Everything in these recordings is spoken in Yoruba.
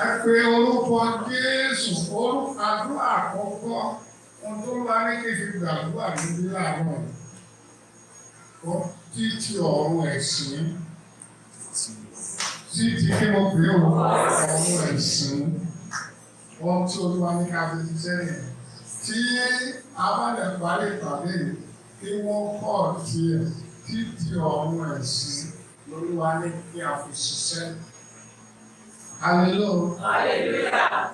Ẹ pe orúkọ Jésù, orúkọ àdúrà àkọ́kọ́, ohun tó wá ní kéde gbàdúrà níbí láàárọ̀. Títí ọ̀run ẹ̀sìn. Títí kí mo pè ó ọ̀run ẹ̀sìn. Ohun tí Olúwa ní ká fi ṣiṣẹ́ yẹn. Tí a bá lè parí ìpàdé yìí, kí wọ́n kọ́ tiẹ̀ títí ọ̀run ẹ̀sìn lÓlúwa ní kí a fi ṣiṣẹ́. Hallelujah.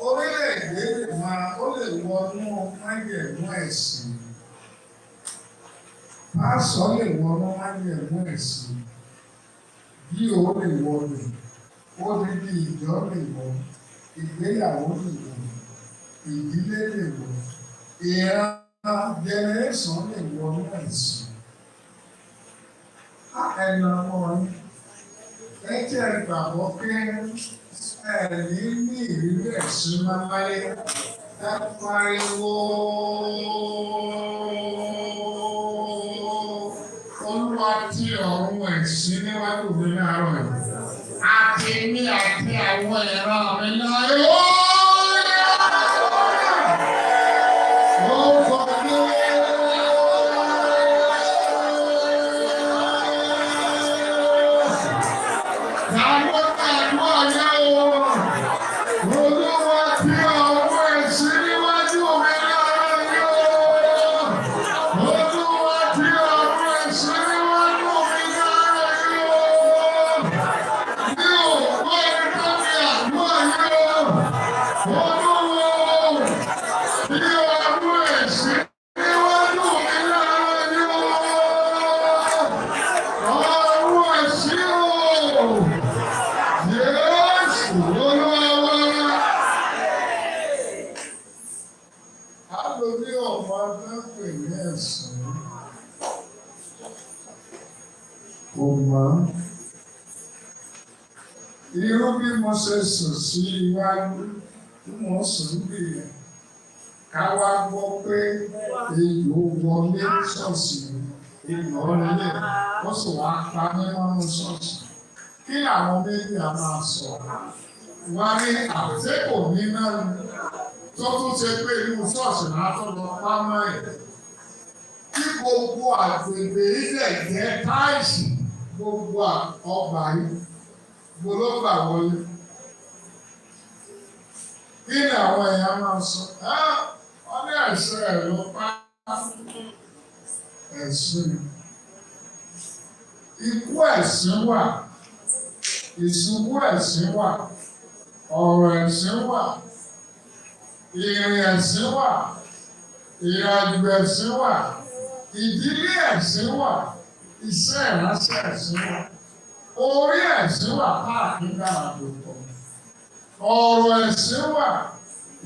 Orílẹ̀-èdè lè máa ó lè wọnú májẹ̀mú ẹ̀sìn. Pásọ̀ lè wọnú májẹ̀mú ẹ̀sìn. Bí o lè wọnú, ó ní bí ìjọ lè wọ, ìgbéyàwó lè wọ, ìdílé lè wọ, ìran jẹnẹrẹ́sàn lè wọnú ẹ̀sìn. Ẹnu ọmọ yín. Ẹ jẹ́ ìgbàgbọ́ pé ẹ̀rí ní ìrírí ẹ̀sìn máa wáyé. Ẹ pariwo Olúwa tí ọ̀run ẹ̀sìn níwájú mi láàárọ̀ yìí. Àti ní àti àwọn ìran mi náà yóò. Irú bí mo ṣe sùn sí iwájú tí mo sùn bìrì, ká wá gbọ́ pé èyí ò wọlé ṣọ́ọ̀ṣì ìlọrẹlẹ, ó sì wá pa nínú ṣọ́ọ̀ṣì. Kí àwọn méjì á máa sọ? Wá ní àtẹ́kò ní náà tó tún ṣe pé inú ṣọ́ọ̀ṣì látọ̀ lọ pamọ́ ẹ̀. Kí gbogbo àgbègbè ilẹ̀ jẹ́ táìsì gbogbo ọgbà yìí. Mo ló gbà wọlé. Kí ni àwọn èèyàn máa sọ? Wọ́n ní ẹ̀sìn ẹ̀ ló pa ẹ̀sìn. Ikú ẹ̀sìn wà, ìṣubú ẹ̀sìn wà, ọ̀rọ̀ ẹ̀sìn wà, ìrìn ẹ̀sìn wà, ìrìnàjò ẹ̀sìn wà, ìdílé ẹ̀sìn wà, iṣẹ́ ìránṣẹ́ ẹ̀sìn wà. Orí ẹ̀sìn wà káàkiri àdòpọ̀. Ọ̀rọ̀ ẹ̀sìn wà,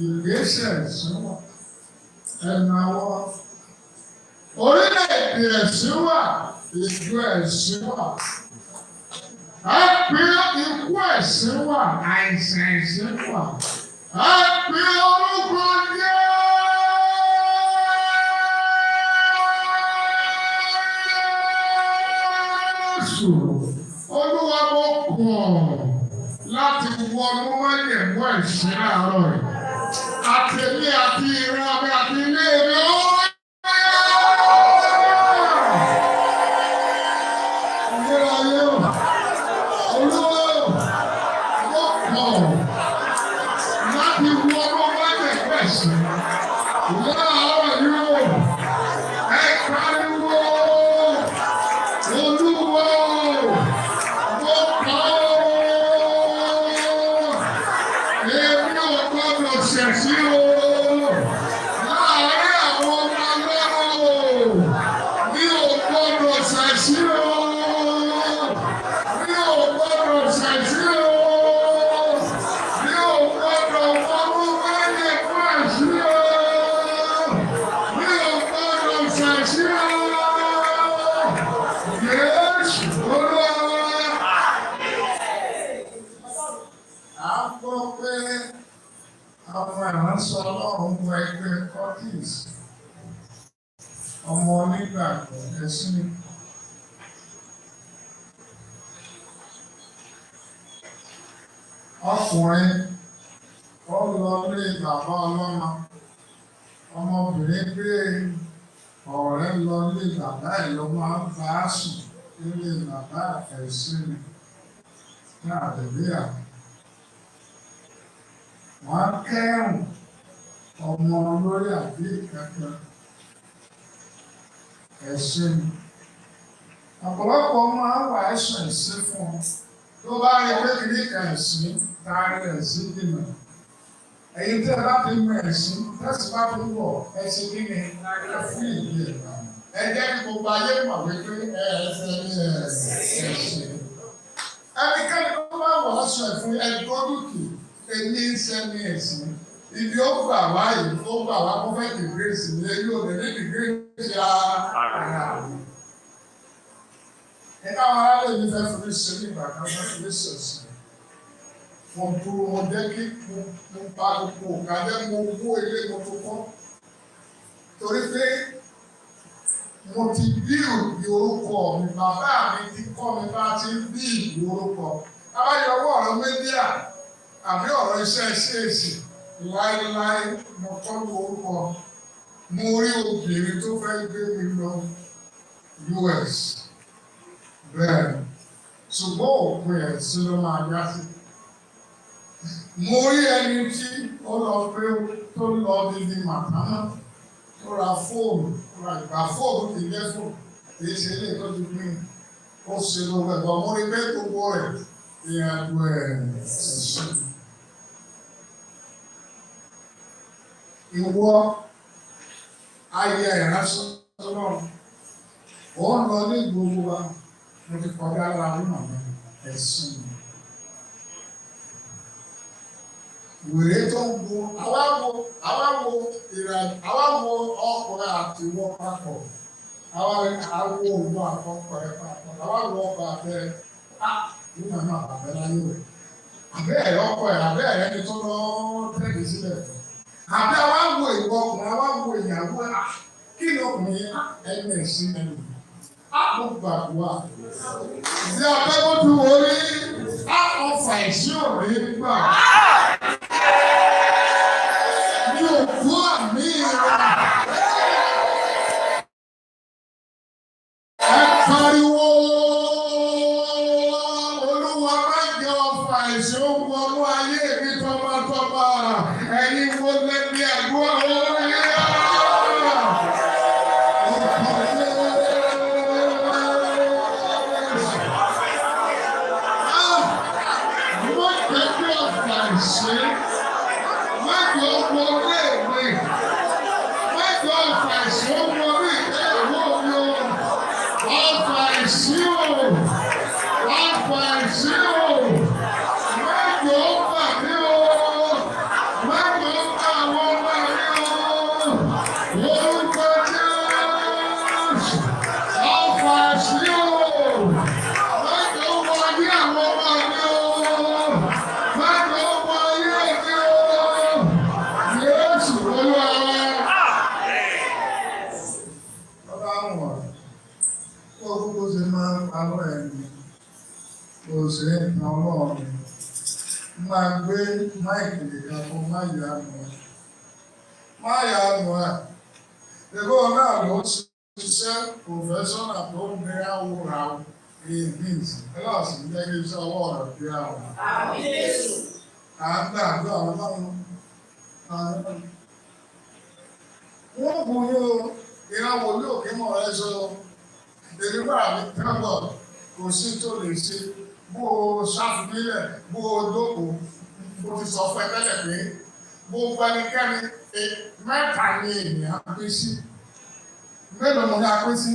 ìgbésẹ̀ ẹ̀sìn wà, ẹ̀nàwọ́. Orílẹ̀-èdè ẹ̀sìn wà, ìjọ ẹ̀sìn wà. Ẹ pé ikú ẹ̀sìn wà, àìsàn ẹ̀sìn wà. Ẹ pé orúkọ Jésù. Olúwa mo kọ̀ láti wọnú májẹ̀mú ẹ̀sìn láàárọ̀ rẹ̀. Àtẹ̀lé àti ìran mi àti ilé mi ó yá. Ìlera yóò. Olúwa mo kọ̀ láti wọnú májẹ̀mú ẹ̀sìn láàárọ̀ yóò. Ẹ pariwo Olúwa. Ọmọ onígbàgbọ́ ẹ̀sìn. ọkùnrin ó lọ lé bàbá ọlọ́mọ, ọmọbìnrin gbé ọ̀rẹ́ lọ lé bàbá ẹ̀ ló máa ń bá a sùn nílé bàbá ẹ̀sìn ní àdébíyà. Wọ́n á kẹ́rùn ọmọ lórí àbí kankan ẹ̀sìn. Ọ̀pọ̀lọpọ̀ máa ń wà ẹ̀sùn ẹ̀sìn fún ọ. Tó bá rí pé kìíní kan ẹ̀sìn, taari ẹ̀sìn dìnnà. Ẹ̀yin tí ẹ bá fi mọ ẹ̀sìn, tẹ́sí bá fi wọ̀ ẹ̀sìn kíni ẹ fún ìdí ẹ̀. Ẹ jẹ́ kí gbogbo ayé mọ̀ wípé ẹ̀ẹ́sẹ̀ ní ẹ̀sìn. Ẹnikẹ́ni tó bá wọ̀ ọ́sọ ẹ̀ fún ẹ̀dọ́dúkì, èmi ń ṣe ní ẹ̀sìn. Ibi ó gbà wá yìí, ó gbà wá kó fẹ́ dìgírèsì ní èyí ò lè ní dìgírèsì ara rẹ̀. Ẹ̀ka àwọn aráàlú yìí fẹ́ fi mí ṣe ní ìgbà kan fẹ́ fi mí ṣẹ̀sìn. Mo dúró mo jẹ́ kí mo pa gbogbo òkàjẹ́ mo wó ilé mo tó kọ́. Torí pé mo ti bí ìwé orúkọ mi, bàbá mi ti kọ́ mi bá ti bí ìwé orúkọ. Abáyọwọ́ ọ̀rọ̀ mídíà àbí ọ̀rọ̀ iṣẹ́ ṣèèṣì láéláé mo kọ́ lu orúkọ. Mo rí obìnrin tó fẹ́ gbé mi lọ US. Bẹ́ẹ̀ni, ṣùgbọ́n òpin ẹ̀sìn ló máa yá sí. Mo rí ẹni tí ó lọ pé tó lọ bíbí màtámà tó ra fóònù, ra ìgbà fóònù kì í jẹ́ fóònù, kì í ṣe ilé ìtọ́jú pín. Ó ṣe gbogbo ẹ̀gbọ́n mo rí pé gbogbo rẹ̀ ìrìnàjò ẹ̀sìn. Ìwọ ayé ìránṣẹ́ Ọlọ́run, ó ń lọ ní gbogbo wa. Mo ti kọjá lára nínú ẹ̀sìn. Wèrè tó ń bo àwa wo ọkùnrin àti ìwọ papọ̀. Àwa wo òun àkọ́kọ́ ẹ̀ papọ̀. Àwa wo ọkọ̀ abẹ́rẹ́. Nígbà náà abẹ́rẹ́ ayé rẹ̀. Abẹ́rẹ́ ọkọ̀ ẹ̀ abẹ́rẹ́ ẹni tó lọ tẹ̀lé sílẹ̀. Àbẹ́ àwa wo ìwọ ọkùnrin, àwa wo ìyàwó ẹ̀. Kí ni ọkùnrin ẹni ẹ̀sìn ẹni? Mo gbàgbọ́ ìdí abẹ́kọ̀tù orí ọ̀fà ẹ̀sìn òní gbà. Mi ò gbọ́ àmì rẹ̀. Ẹ pariwo Olúwa má jẹ́ ọ̀fà ẹ̀sìn ó wọnú ayé mi tọ́mọtọ́mọ. Ẹ̀yin wo lẹ́bi àgọ́ ọ̀rọ̀ yẹn? Máa gbé máìkì nìkan fún máyà nù ẹ̀. Máyà nù ẹ̀. Ìbò náà ló ṣiṣẹ́ pòfẹ́sọ́nà tó ń gbé àwòrán ìbíìs. Kíláàsì ń jẹ́ kí iṣẹ́ ọwọ́ rẹ̀ gbé àwòrán. À ń gbàgbọ́ àwọn ọlọ́run. Wọ́n bu yóò ìrànwọ́ ní òkè mọ̀ ẹ́ sọ. Ìdíbà mi tẹ́gbọ̀ kò sí tó lè ṣe. Bó o ṣàfihàn, bó o dókòó, mo ti sọ fún ẹ tẹ́lẹ̀ pé gbogbo ẹnikẹ́ni mẹ́ta ni ènìyàn pín sí. Mélòó mo ní a pín sí?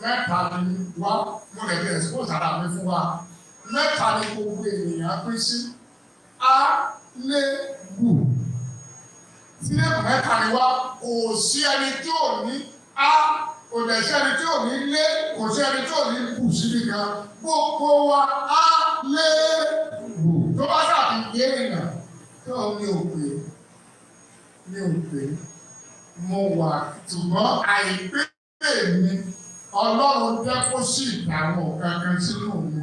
Mẹ́ta ni wá, mo lè bẹ̀rẹ̀ sí kó sára mi fún wa. Mẹ́ta ni gbogbo ènìyàn pín sí. A lé bù. Tí mẹ́ta ni wá, kò sí ẹni tí ò ní A. Kò dẹ̀ sí ẹni tí ò ní lé, kò sí ẹni tí ò ní bù síbi kan. Gbogbo wa á lé bù. Tó bá dàbí yé èèyàn, tó mi ò pè. Mo wà ṣùgbọ́n àìpé mi, Ọlọ́run jẹ́ kó sì ìdààmú kankan sínú mi.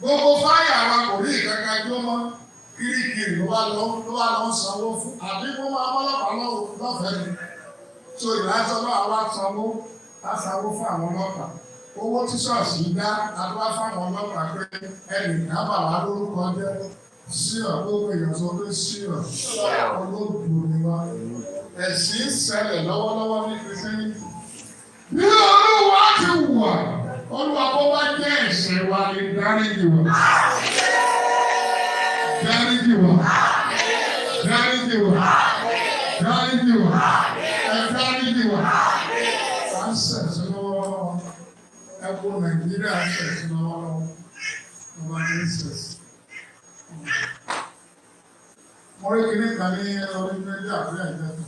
Gbogbo fáyà wa kò rí ìkankan jó mọ́. Kirikiri ló wá lọ sanwó fún. Àbí wọ́n máa mọ́lọ́pàá lọ́fẹ̀ẹ́ ni. So ìrántọ́ náà wá sanwó fún àwọn ọlọ́pàá. Owó tí ṣọ́ọ̀ṣì dá adúlá fáwọn ọlọ́pàá pé ẹnìkan bà wá lórúkọ jẹ́ síọ̀ gbogbo èèyàn sọ pé síọ̀ olóògùn ni wá. Ẹ̀sìn ṣẹlẹ̀ lọ́wọ́lọ́wọ́ ní Kìrìsìtẹ́nì. Bí Olúwa ti wà, Olúwa bó bá jẹ́ ẹ̀ṣẹ̀ wa ni dáríjì wá. Dáríjì wá. Dáríjì wá. Dáríjì wá. Dáríjì wá. À ń ṣẹ̀ṣẹ̀ lọ́wọ́lọ́wọ́. Ẹ̀kọ́ Nàìjíríà ń ṣẹ̀ṣẹ̀ lọ́wọ́lọ́wọ́. Ọba ní ṣẹ̀ṣẹ̀. Mo rí kíní kan ní orí méjì àbúrò ìjọba.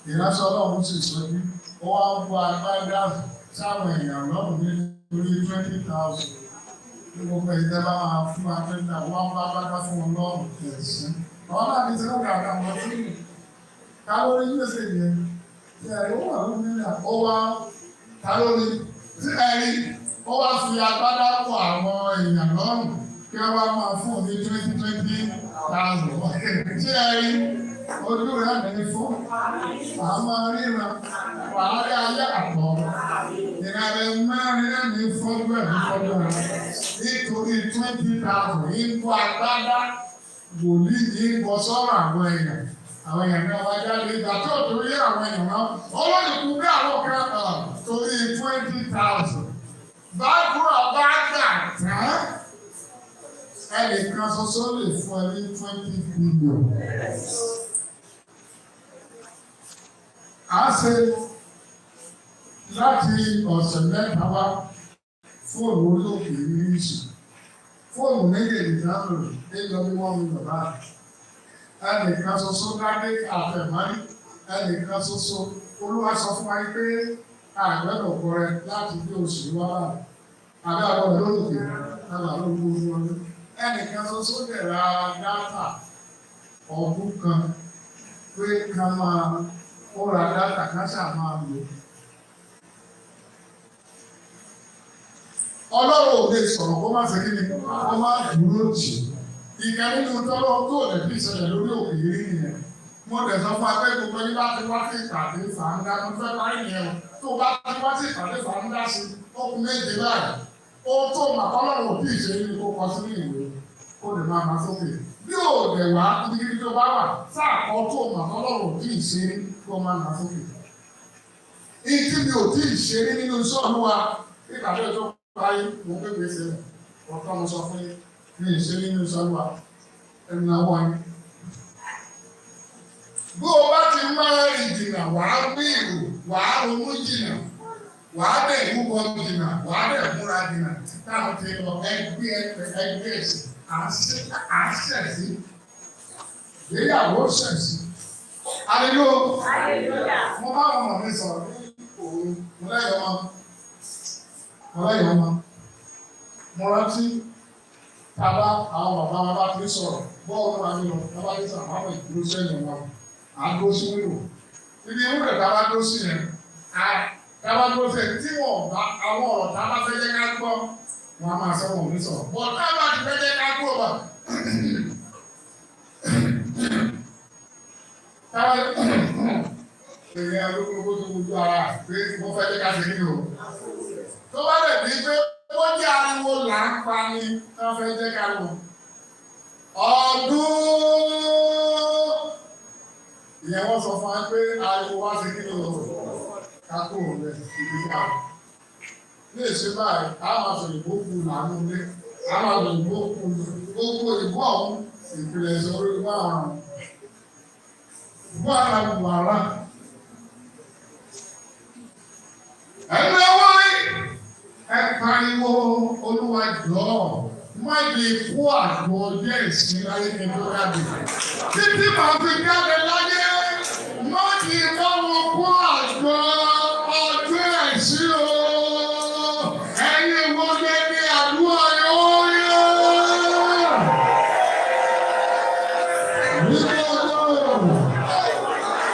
Ìránṣẹ́ Ọlọ́run sì sọ bí ó wá ń bọ́ agbádá sáwọn èèyàn lọ́rùn nítorí 20,000. Ní gbogbo ìjọba máa fún agbẹ́dá wọ́n bá agbádá fún wọn lọ́rùn ẹ̀sìn. Àwọn náà ní sẹ́wọ́n kàdá wọn tí kálórí gbèsè yẹn tí ẹ̀rí ó wà lórí nílẹ̀ ó wá kálórí tí ẹ̀rí ó wá fi agbádá pọ̀ àwọn èèyàn lọ́rùn kí wọ́n wá máa fún ní 20,000. Tí ẹ̀rí ojú rẹ̀ ní fún àmọ́ ríran wàhálà ayé àpọ̀ ìrìnàlẹ̀ mẹ́rin ní fọ́gbẹ̀ ní fọ́gbẹ̀ nítorí 20,000 ìbò agbádá wòlíì ní ìbò sọ́rọ̀ àwọn èèyàn náà wá jáde ìgbà tó torí àwọn èèyàn náà olóòkú bí àwọn kan torí 20,000 bá kúrò bá gbà tán ẹnìkan ṣoṣo lè fún ẹ ní 20 billion. A ṣe láti ọ̀sẹ̀ mẹ́ta wá fóònù olóògbé ní ìṣù. Fóònù méjèèjì dáhùn ẹjọ́ bí wọ́n mú bàbá. Ẹnìkan ṣoṣo dádé àtẹ̀mọ́rí. Ẹnìkan ṣoṣo Olúwa sọ fún wa pé àgbẹ̀dọ̀ kọ rẹ láti bí oṣù wá báyìí. Àbẹ́ àwọn olóògbé náà ló ń gbójú ọdún. Ẹnìkan ṣoṣo dẹ̀ ra dátà ọdún kan pé ká máa ó ra dátà ká ṣáà máa lò. Ọlọ́run ò lè sọ̀rọ̀ kó má ṣe kí ni kó má dúró jì. Ìkà nínú tọ́lọ́ tó lè fi ìṣẹ̀lẹ̀ lórí òkè rí nìyẹn. Mo dẹ̀ sọ fún akẹ́kọ̀ọ́ gbogbo yín bá ti wá sí ìpàdé fàáńdá mo fẹ́ parí nìyẹn o. Tó o bá ti wá sí ìpàdé fàáńdá sí okùn méje báyìí. Ohun tó mà kọ́lọ́run ò tí ì ṣe ní kó kọ sínú ìwé kó lè máa ma sókè. Bí o dẹ̀ wá níbi tó bá wà sáà kọ́ tó mà kọ́lọ́run ò tí ì ṣe ní kó máa ma sókè. Ìdí mi ò tí ì ṣe ní nínú sọ́ọ̀lù wa ìpàdé tó báyìí mo gbé gbèsè rẹ̀ ọ̀tọ́ mo sọ fún yín ní ìṣe nínú sọ́ọ̀lù wa ẹnu náà wọ́n yín. Bó o bá ti máa rìn jìnnà wàá gbèrò wàá ronú jìnnà wàá dẹ̀ ìwúbọ jìnnà wàá dẹ̀ múra jìnnà táwọn ti lọ ẹgbẹ́ ẹ̀sìn àṣẹ̀sí ìgbéyàwó ṣẹ̀sí. Hallelujah. Mo bá wọn mọ̀ mi sọ̀rọ̀ ní òun mo lẹ́yìn ọmọ. Mo rántí tàbá àwọn bàbá wa bá ti sọ̀rọ̀ bọ́ọ̀lù wa nínú bàbá ti sọ̀rọ̀ àwọn ìdúró sẹ́yìn wọn. Àgbo sí wíwò. Ibi ìwúrẹ̀ tá a bá dó sí yẹn. Tá a bá dó sí yẹn tí wọ́n bá àwọn ọ̀rọ̀ tá a bá fẹ́ jẹ́ ká gbọ́ wọn a máa sọ́wọ́n mi sọ̀rọ̀. Bọ̀ tá a bá ti fẹ́ jẹ́ ká gbọ́ wa. Táwa èèyàn olókùnkùn tó gbogbo ara pé wọ́n fẹ́ jẹ́ ká ṣe kí o. Tó bá lè ní pé wọ́n jẹ́ ariwo là ń pa ni wọ́n fẹ́ jẹ́ ká lò. Ọdún ìyẹn wọ́n sọ fún wa pé ariwo wá sí kí o kákó rẹ̀ ìdíjà. Ní èsì báyìí, a máa sọ ìbò kù làánú lé, a máa sọ ìbò kù gbogbo ìbò ọ̀hún ìpìlẹ̀ ìṣòro ìwà àrùn. Ìbò àrà bù àrà. Ẹnu ẹwọ́ ẹ pariwo Olúwa jọ̀ọ́. Má lè kó àgbo ọjọ́ ìsìn láyé ní tó jáde. Títí màá fi jáde láyé, má lè bá wọn kó àgbo ọjọ́ ìsìn o. Ẹ̀yin wo lè ní àdúrà yóò yẹ? Nígbà náà,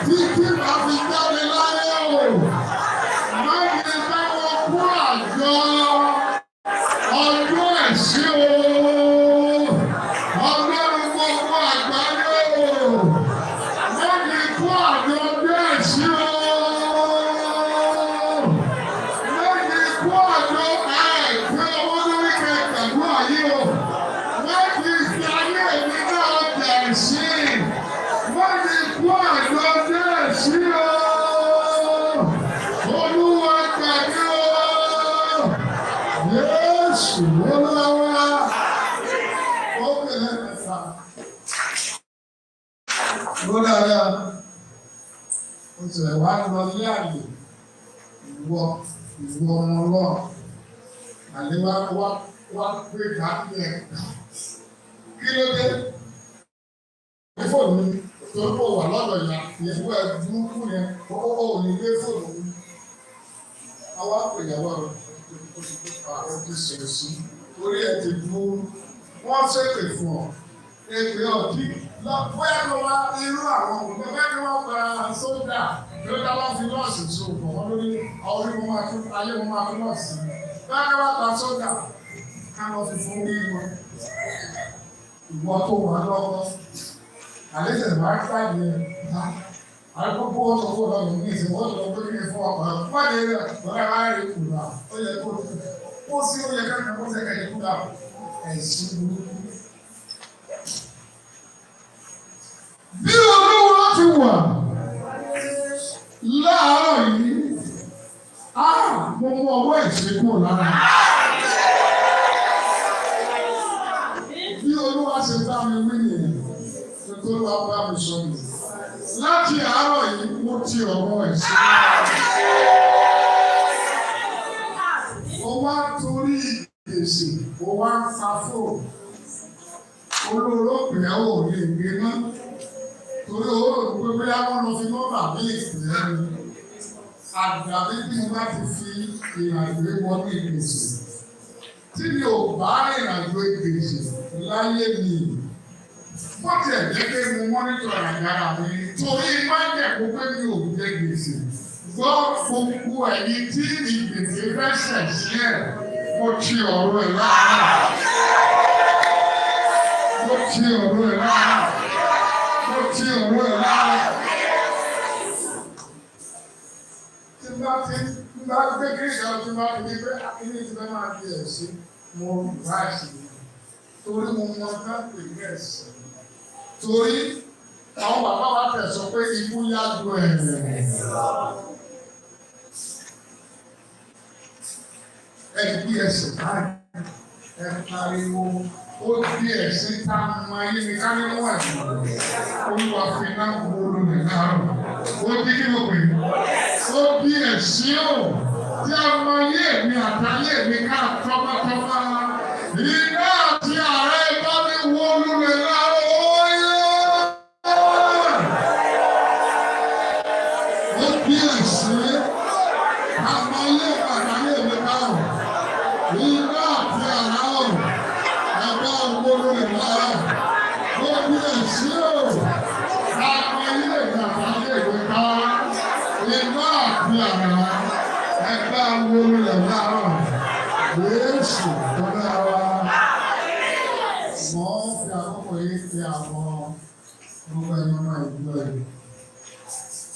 títí màá fi jáde láyé o. Má lè bá wọn kó àgbo ọjọ́ ìsìn. Ló dáadáa. Ó ti rẹ̀ wá lọ lé àlè. Ìwọ ọmọ ọlọ́run. Àlè wá pé káàkiri ẹ̀. Kí ló dé? Fóònù mi torí kò wà lọ́dọ̀ ìyá ìyẹ̀wò ẹ̀ burúkú yẹn ó ní gbé fóònù mi. Àwa pè ìyàwó rẹ̀ àwọn ti sọ̀rọ̀ sí orí ẹ̀ ti dúró. Wọ́n ṣèpè fún ọ. Èpè ọ̀dí lọ bóyá ló wá irú àwọn ọmọ bẹ́ẹ̀ ni wọ́n gba sójà ló dá wọ́n fi nọ́ọ̀sì tó pọ̀ wọ́n lórí orí mo máa tún ayé mo máa fi nọ́ọ̀sì. Bẹ́ẹ̀ ni wọ́n gba sójà ká lọ fi fún orí wọn. Ìwọ tó wà lọ́wọ́. Àlejò ìwà gbàgbé àkókò ọ̀sọ̀kò lọ́dún ní ìsìn wọ́n lọ pé kí fún ọkọ̀ wọ́n lè rẹ̀ lọ́dọ̀ láàrin ìkùnà ó yẹ kó sí ó yẹ kẹ́kẹ́ kó sẹ́kẹ̀ ìkùnà ẹ̀sìn burúkú. Bí olówó ti wà láàárọ̀ yìí, mo mú ọwọ́ ẹ̀sìn kúrò lára. Bí olówó ṣe bá mi wí nìyẹn. Tó lọ bá mi sọ mi. Láti àárọ̀ yìí mo ti ọ̀rọ̀ ẹ̀ sí. Ó wá torí gbèsè, ó wá ń fa fóònù. Olóró pè é ò lè gbé ná. Torí owó òdùgbò bóyá wọ́n lọ fi nọ́mbà bí ìpìlẹ̀ mi. Àgbàdé bí mo bá ti fi ìrìnàjò wọnú ìgbèsè. Tí mi ò bá ìrìnàjò ìgbèsè láyé mi. Wọ́n ti ẹ̀jẹ̀ pé mo mọ́nítọ̀ àgbàrá mi torí máa ń jẹ́ kó pé mi ò gbé gbèsè. Gbọ́ gbogbo ẹ̀yin tí ìgbèsè fẹsẹ̀ sí ẹ̀ mo ti ọ̀rọ̀ ẹ̀ láàárọ̀. Mo ti ọ̀rọ̀ ẹ̀ láàárọ̀. Mo ti ọ̀rọ̀ ẹ̀ láàárọ̀. Tí bá gbé kíríkà tí bá fi ní pé akíní ti fẹ́ máa di ẹ̀sìn mo bá ẹ̀sìn torí mo mọ ká pè ní ẹ̀sìn. Torí àwọn bàbá wa tẹ̀sán pé ikú yá ju ẹ̀rẹ̀. Bí ẹsẹ̀ báyìí, ẹ pariwo, ó di ẹ̀sìn tá a mọ ayé ní ká nínú ẹ̀sìn. Olúwa fi náà gbóòórùn ní káàrọ̀. Ó di kí ló pè é? Ó di ẹ̀sìn o, tí a mọ ayé mi àtàyè mi ká tọ́mọtọ́mọ. Iná àti ààrẹ bá mi wó lulẹ̀ láàárọ̀.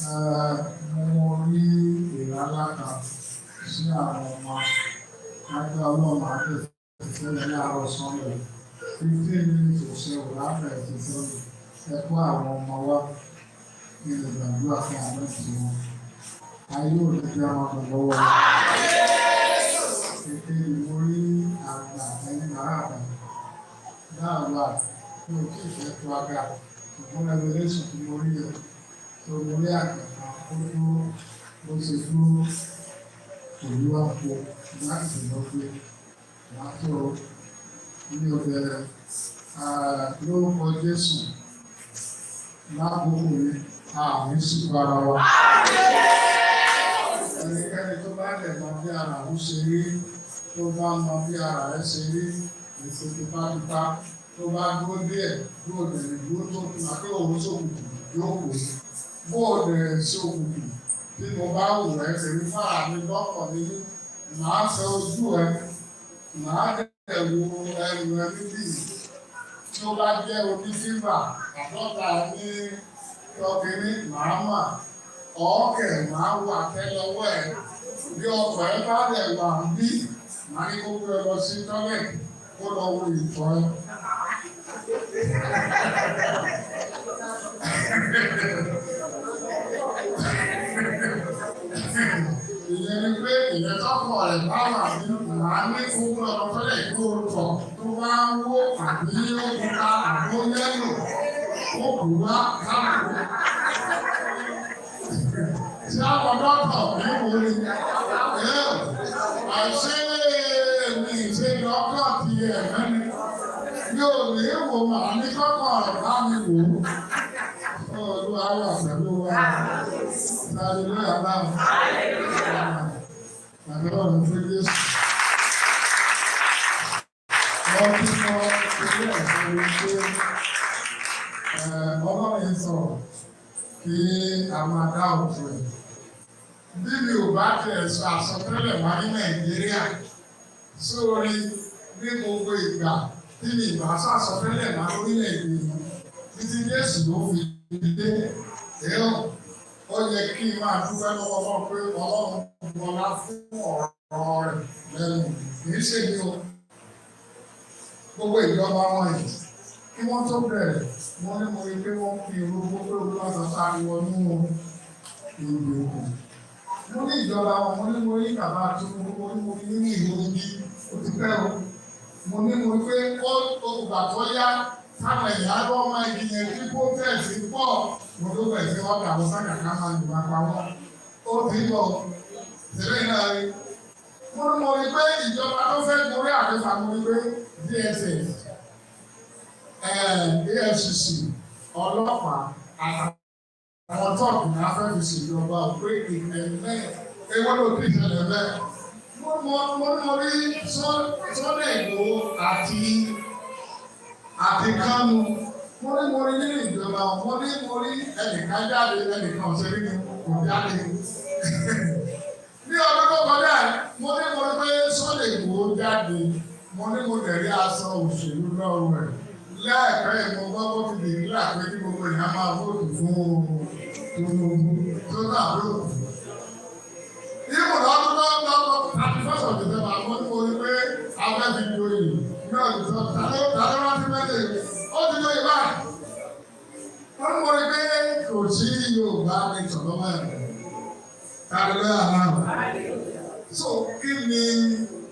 Mo rí ìrànláka sí àwọn ọmọ ẹgbẹ́ ọlọ́run àti ìfẹ́lẹ́ ní àárọ̀ sọ́nà 15 minutes or so lábẹ́ ìfẹ́lẹ́ ẹ̀kọ́ àwọn ọmọ wa ní ìgbàdúrà fún àwọn ẹ̀sìn wọn. Ayé ò lè jẹ́ àwọn lọ́wọ́. Ètè mo rí àgbà ẹni màrá àgbà dáàbà ní òkè ìfẹ́ tó àgà ṣùgbọ́n revelation tí mo rí ẹ̀ tó mo rí àgbà kan ó dúró bó ṣe dúró olúwa po láti lọ pé wàá tó ní ọbẹ̀ lórúkọ Jésù lákòókò yìí àmì sípò ara wa. Ẹnikẹ́ni tó bá lè mọ bí ara ó ṣe rí, tó bá mọ bí ara rẹ̀ ṣe rí, èso tipátipá, tó bá dúró díẹ̀, dúró dẹ̀rẹ̀ dúró tó kù, àti òun sókùnkùn yóò kù. Bóòdù rẹ̀ sókùnkùn, bí mo bá wù ẹ́ tèmi fáà mi lọ́pọ̀ nínú, màá fẹ́ ojú ẹ, màá dẹ̀ wo ẹrù ẹ níbí. Tí ó bá jẹ́ onífífà, àtọ́ta ní ọkùnrin màá mà. Ọ̀ọ́kẹ̀ máa wà tẹ́lọ́wọ́ ẹ̀ bí ọkọ̀ ẹ bá dẹ̀ wà ń bí máa ní kókó ẹ lọ sí tọ́lẹ̀tì kó lọ wo ìtọ́ ẹ. Ìyẹn ni pé ìyẹn tọ́kọ̀ rẹ̀ bá wà ní màá ní kókó ẹ lọ tọ́lẹ̀tì kó lọ tó bá ń wó àbí òkúta àbó yẹ́lò ó kù wá káàkó. Tí àwọn dọ́kítọ̀ ní orí àṣẹ mi ṣe lọ́kọ̀ ti ẹ̀mẹ́ ni yóò lè wò màá ní kọ́kọ́ bá mi wò ó. Olúwa wà pẹ̀lú wa. Hallelujah náà. Àdúrà fún Jésù. Wọ́n ti sọ ilé ẹ̀sìn wípé Ọlọ́run sọ̀rọ̀ kí a máa dá òtún ẹ̀. Bí mi ò bá tẹ̀ sọ àsọtẹ́lẹ̀ wá ní Nàìjíríà sórí ní gbogbo ìgbà tí mi ìbá sọ àsọtẹ́lẹ̀ wá lórílẹ̀-èdè yìí títí Jésù ló fi dé ẹ̀rọ. Ó yẹ kí n máa dúpẹ́ lọ́wọ́ wọn pé Ọlọ́run wọlá fún ọ̀rọ̀ rẹ̀ lẹ́nu. Kì í ṣe ní o. Gbogbo ìjọba wọn yìí kí wọ́n tó bẹ̀rẹ̀ wọ́n ní mo rí pé wọ́n fi orúkọ pé olúwàsàn sáré wọnú ìlú òkú. Mo ní ìjọba wọn, mo ní mo rí bàbá àtúntò, mo ní mo rí nínú ìlú ogi, ó ti pẹ́ o. Mo ní mo rí pé ògbà tó yá táwọn ẹ̀yà lọ́ máa ìgbìyànjú tí kò tẹ̀sí pọ̀. Mo ló bẹ̀rẹ̀ sí ọ̀dà àwọn sákàkà máa ń dùn apá wọn. Ó ti bọ̀ tẹ̀lé náà rí. Mo ní mo rí pé ìjọba tó fẹ́ gorí àdéhùn àwọn ìwé DSS, AFCC, ọlọ́pàá, àwọn tọ́ọ̀kì ní afẹ́fẹ́sì ìjọba pé ìpínlẹ̀ ewé ló ti ṣẹlẹ̀ bẹ́ẹ̀. Mo rí Sunday Igboho àti Kanu. Mo rí nínú ìjọba, mo rí ẹnìkan jáde, ẹnìkan ṣeré ní kò jáde. Ní ọdún tó kọjá, mo rí pé Sunday Igboho jáde. Mo tẹ̀lé aṣọ òṣèlú lọ́rùn rẹ̀. Lẹ́ẹ̀kan ìmọ̀ gbọ́gbọ́ ti lè rí àpé tí gbogbo ìyá máa vóòtù fún Tinubu tó dàbí òkú. Ìmọ̀ lọ́dún lọ́wọ́ 31st of December mo rí pé abẹ́ fi joyè ní ọdún tó tàbí rántí mẹ́lẹ̀ ó ti joyè báyìí. Wọ́n mo rí pé kò sí Yorùbá ní ìtọ̀lọ́mọ ẹ̀. Tàbí àná. So kí ni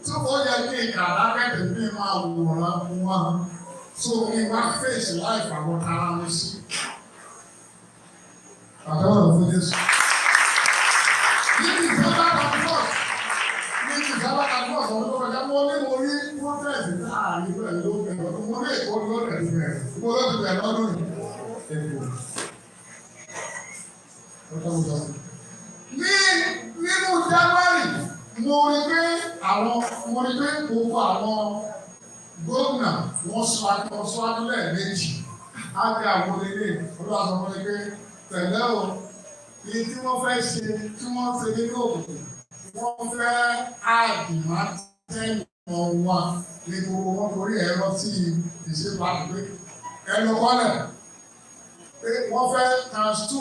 tó ó yẹ kí kàdákẹ́tì bí máa wòrán fún wa so kí wá fèsì láìpẹ́ àwọn ará mi sí. Àtọ́wọ̀ fún Jésù. Níbi ìjọba àdúgbò ọ̀dọ́ tó kọjá mo rí protest láàrin bẹ́ẹ̀ ló bẹ̀rẹ̀ ọdún mo rí èkó ló rẹ̀ bẹ̀rẹ̀ mo ló ti bẹ̀rẹ̀ lọ́dún yìí. Nínú January mo rí pé gbogbo àwọn gómìnà wọ́n sọ adúlẹ̀ méjì á gbé àwọn ilé olúwàsàn wọn ni pé tẹ̀lé o èyí tí wọ́n fẹ́ ṣe tí wọ́n ṣe nínú òkùnkùn wọ́n fẹ́ àdìmọ́ tẹ́yìn wọn ní gbogbo wọn torí ẹ̀rọ tí ìṣèlú àdúgbò ẹnu kọ́lẹ̀ pé wọ́n fẹ́ ×2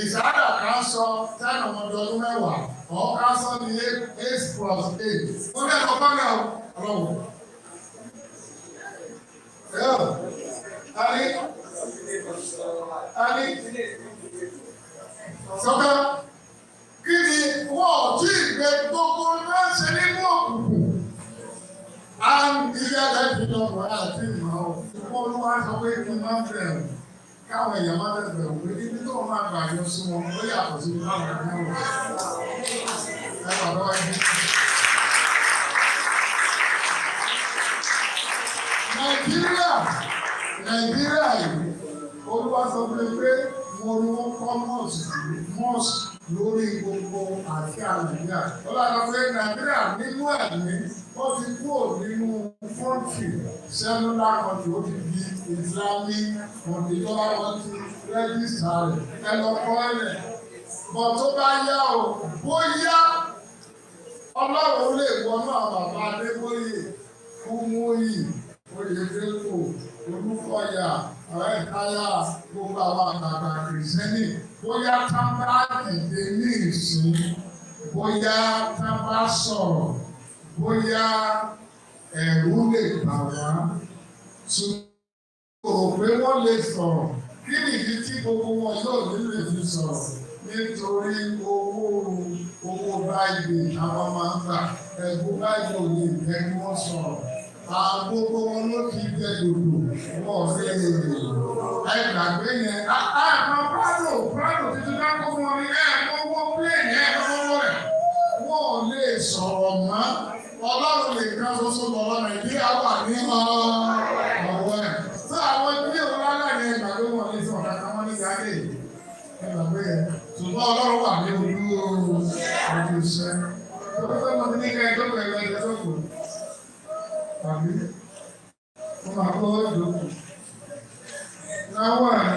ìsáàdà kan sọ 10 ọmọdé ọdún mẹ́wàá ọ̀ọ́ká sọ ní 8+8 ó ní ẹ̀kọ́ kọ́lẹ̀ ọlọ́wọ́. Ali sọ́kà kí ni wọ́n tí ìgbẹ́ gbogbo náà ṣe nínú òkùnkùn á ilé ẹ̀dẹ́gbẹ̀ẹ́ ọ̀pọ̀ àti ìmọ̀ ọ̀pọ̀ ló wá sọ pé kí n máa bẹ̀rù káwọn èèyàn máa bẹ̀rù pé ibi tó máa gbàjọ sí wọn ló yàtọ̀ sí káwọn èèyàn wọ̀ ẹ bàbá wa yìí. Nàìjíríà yìí olúwa sọ pé mo ní wọ́n kọ́ mọ́ọ̀sì lórí gbogbo àti àlàyé. Ọlọ́dọ̀ pé Nàìjíríà nínú ẹ̀mí wọ́n ti kúrò nínú kọ́ńtì sẹ́lúlà kọ́ńtì ó ti di Islamic kọ́ńtì ìjọba wọn ti rẹ́jísítà rẹ̀ ẹ lọ kọ́ ẹ̀rẹ̀. Bọ̀ tó bá yá o, bóyá Ọlọ́run lè wọnú àwọn bàbá Adébóyè Kúmúyì Oyèdèpò Olúkọ̀yà Ọ̀rẹ́káyà gbogbo àwọn àgbààgbà kìrìsìtẹ́nì bóyá tá bá dìde ní ìsìn bóyá tá bá sọ̀rọ̀ bóyá ẹ̀rù lè bà wá ṣùgbọ́n pé wọ́n lè sọ̀rọ̀ kí nìdí tí gbogbo wọn yóò nílò fi sọ̀rọ̀ nítorí owó báyìí àwọn máa ń gbà ẹ̀bùn báyìí ò lè jẹ́ kí wọ́n sọ̀rọ̀. Gbogbo wọn ló ti jẹ dòdò wọn lè ẹgbàgbé yẹn. Àmọ́ Prado títí dákọ̀ fún wọn ní ẹ̀ẹ́dọ́gbọ́ plẹ̀nì ẹ̀ẹ́dọ́gbọ́ rẹ̀. Wọ́n ò lè sọ̀rọ̀ mọ́. Ọlọ́run lè ká soso lọ́wọ́ Nàìjíríà wà ní ọ̀wọ́ ẹ̀. Tí àwọn ilé òwúrọ̀ ní ẹgbàgbé wọn ní sọ̀rọ̀ kankan wọn ní gàdé. Ẹgbàgbé yẹn. Ṣùgbọ́n Ọlọ́run wà ní ojú iṣẹ́. Tọ́lọ́fẹ́ mọ̀ ní ká ẹjọ́ pẹ̀lú ẹgbẹ́ tó kù. Tàbí wọ́n máa kọ́ ìdókòwò. Náwó ẹ̀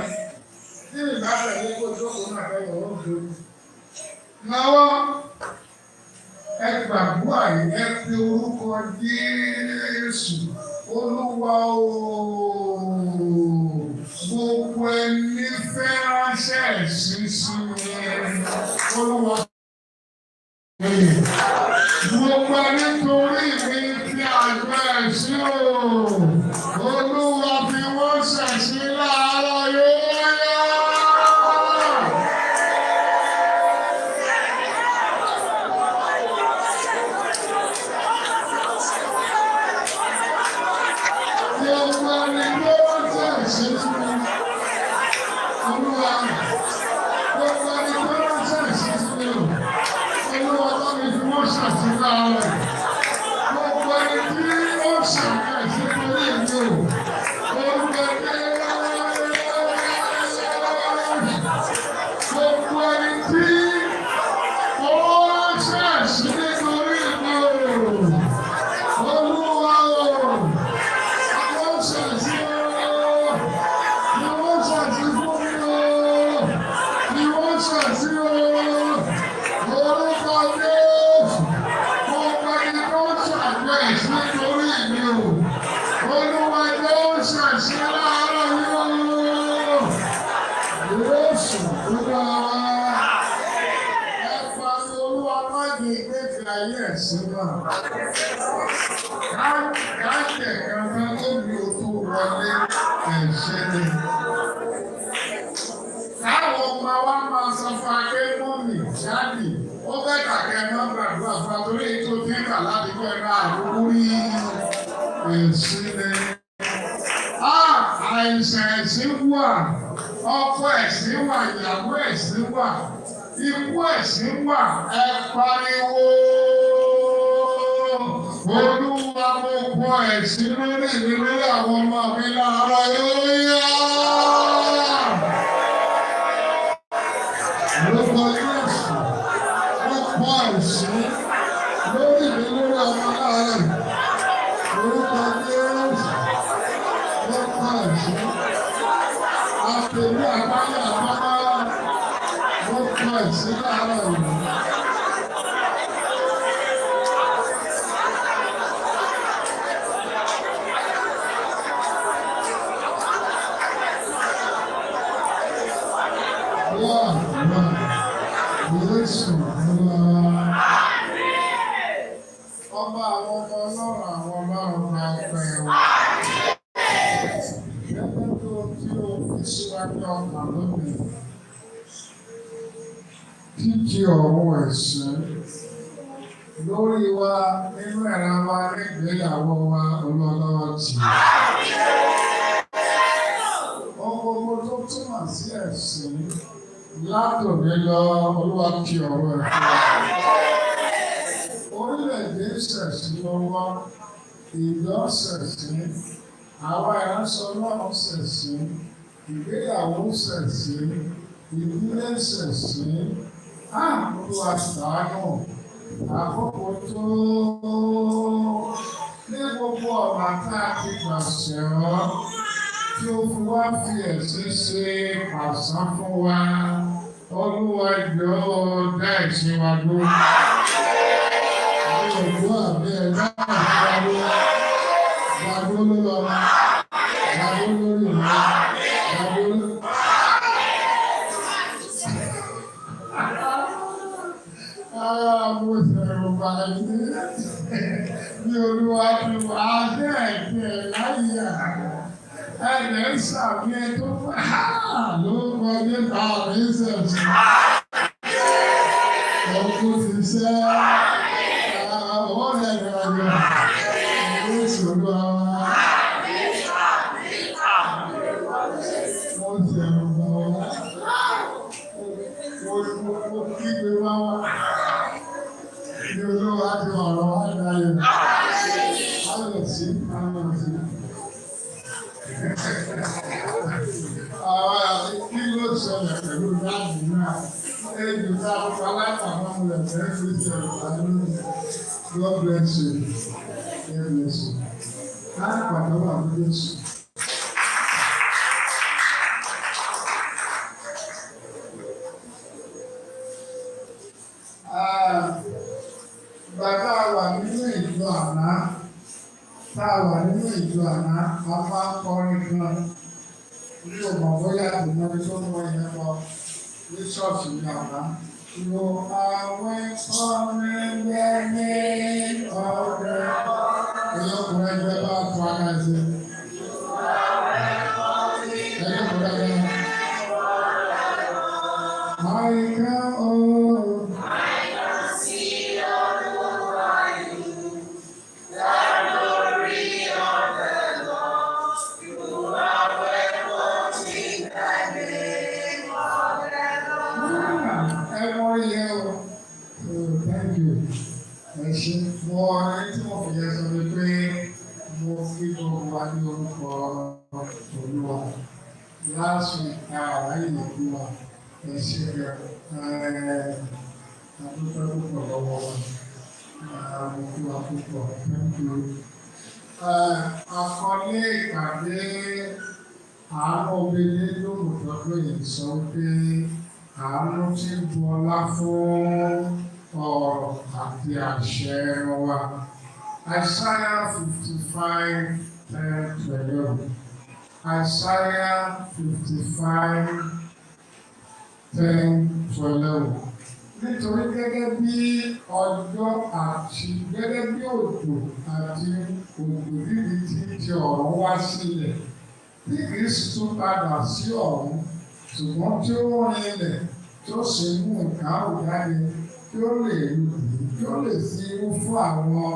ní ìbáfẹ́ ní kó ìdókòwò náà fẹ́ yọ̀ ọ́ dókòwò. Náwó ẹ gbàgbọ́ àyè ẹ fi orúkọ Jésù Olúwa ooo. Gbogbo ẹni fẹ́ ránṣẹ́ sí mi. Olúwa. Gbogbo ẹni torí mi fi àgbẹ̀ sí o. Olúwa fi wọ́n ṣẹ̀sí láàárọ̀ yóò yá. Gbogbo ẹni tó wọ́n ṣẹ̀sí fún mi. Olúwa, gbogbo ẹni tó wọ́n ṣẹ̀sí fún mi. Olúwa bá mi fi wọ́n ṣẹ̀sí láàárọ̀. Gbogbo ẹni tí ó ṣàkàṣí torí mi o. Gbogbo ẹni tí ó ṣẹ̀sí nítorí mi o. Olúwa o, wọ́n ṣẹ̀sí o. Ni wọ́n ṣẹ̀sí fún mi o. Ni wọ́n ṣẹ̀sí o. Orúkọ Jésù, gbogbo ẹni tó ṣàgbẹ̀ nítorí mi o. Olúwa tó ṣẹ̀sí láàárọ̀ yìí o. Jésù Olúwa wa. Ẹ pàṣẹ Olúwa má di ìgbésí ayé ẹ̀sìn náà. Káàkiri kankan tó bí o tó wọlé ẹ̀ṣẹ̀ ni. Káwọn ọmọ wa máa sọ fún akẹ́kọ̀ọ́mì jáde. Ó fẹ́ kàkẹ́ máa gbàdúrà fún àtúrí tó ti ń kà láti kọ́ ẹ̀rọ àdúgbò rí ẹ̀sìn ni. Àìsàn ẹ̀sìn wà, ọkọ ẹ̀sìn wà, ìyàwó ẹ̀sìn wà, ikú ẹ̀sìn wà, ẹ pariwo. Olúwa mo kọ ẹ̀sìn lórí mi lórí àwọn ọmọ mi láàárọ̀ yóò yá. Orúkọ Jésù, mo kọ ẹ̀sìn lórí mi lórí ọmọ láàárọ̀. Orúkọ Jésù, mo kọ ẹ̀sìn. Àpèlú àbáyé àbábá, mo kọ ẹ̀sìn láàárọ̀ yìí. Jésù ọba àwọn ọmọ ọlọ́run àwọn ọlọ́run máa pẹ́ wá. Gẹ́gẹ́ tó tí o fi síwájú ọkàn lónìí. Kíkí ọ̀run ẹ̀sìn lórí wa nínú ẹ̀rọ wa nígbéyàwó wa olólọ́wọ́ tì. Gbogbo tó túmọ̀ sí ẹ̀sìn. Látòní lọ, Olúwa kí ọ̀rọ̀ ẹ̀ fún wa. Orílẹ̀-èdè ṣẹ̀sìn lọ́wọ́, ìjọ ṣẹ̀sìn, àwa ìránṣẹ́ Ọlọ́run ṣẹ̀sìn, ìgbéyàwó ṣẹ̀sìn, ìdílé ṣẹ̀sìn. Olúwa ṣàánú, àkókò tó ní gbogbo ọ̀nà tá a ti gbà ṣẹ̀rọ̀. Tí ó fi wá fi ẹ̀sìn ṣe àṣà fún wa, Olúwa jọ̀ọ́ dá ẹ̀sìn wa dúró. Àwọn òkú àbí ẹ̀dá ìṣòro gbàgbó ló lọ, gbàgbó lórí ìlú, gbàgbó lórí. Mo sọ̀rọ̀ báyìí ní Olúwa fi wá sí ẹ̀sìn ẹ̀ láyé àná. Ẹ̀rẹ̀ ń sàmì ẹ̀ tó fà ló kọ nípa àmì ìṣẹ̀sìn. Ọkùn ti ṣẹ́ ọwọ́ rẹ̀ gbàgbà ìlú ìṣòro àwọn. Mo pẹ̀lú dáàbò náà. Èyí tá a kọ́ aláìpàmọ́ mo lè fẹ́ fi ṣe ìpàdé. God bless you. God bless you. Láti pàdé wà ní Jésù. Bàbá wà nínú ìjọ àná, tá a wà nínú ìjọ àná, a máa ń kọrin kan. Ní ọmọ bóyá àdùnnà tó ń wọ ìyẹn lọ ní ṣọ́ọ̀ṣì ní àná. Lo àwọn ọ̀rẹ́ lẹ́ni ọ̀rẹ́. Ẹ̀yọ́ ọkùnrin ẹgbẹ́ bá tó ara ṣe. Ẹ̀yọ́ ọkùnrin ẹgbẹ́. Àìká ooo. Last week, I didn't do àkọlé ìpàdé àánú obìnrin lóòótọ́ yìí sọ pé àánú tí ń bu ọlá fún ọ̀rọ̀ àti àṣẹ wa. Isaiah 55:10-11. Isaiah 55:10-11. Nítorí gẹ́gẹ́ bí ọjọ́ àti gẹ́gẹ́ bí òjò àti ògbòdìdì tí ti ọ̀run wá sílẹ̀, tí kìí sì tún padà sí ọ̀run, ṣùgbọ́n tí ó rinlẹ̀ tí ó sì mú nǹkan àwòjáde tí ó lè lù tí ó lè fi irú fún àwọn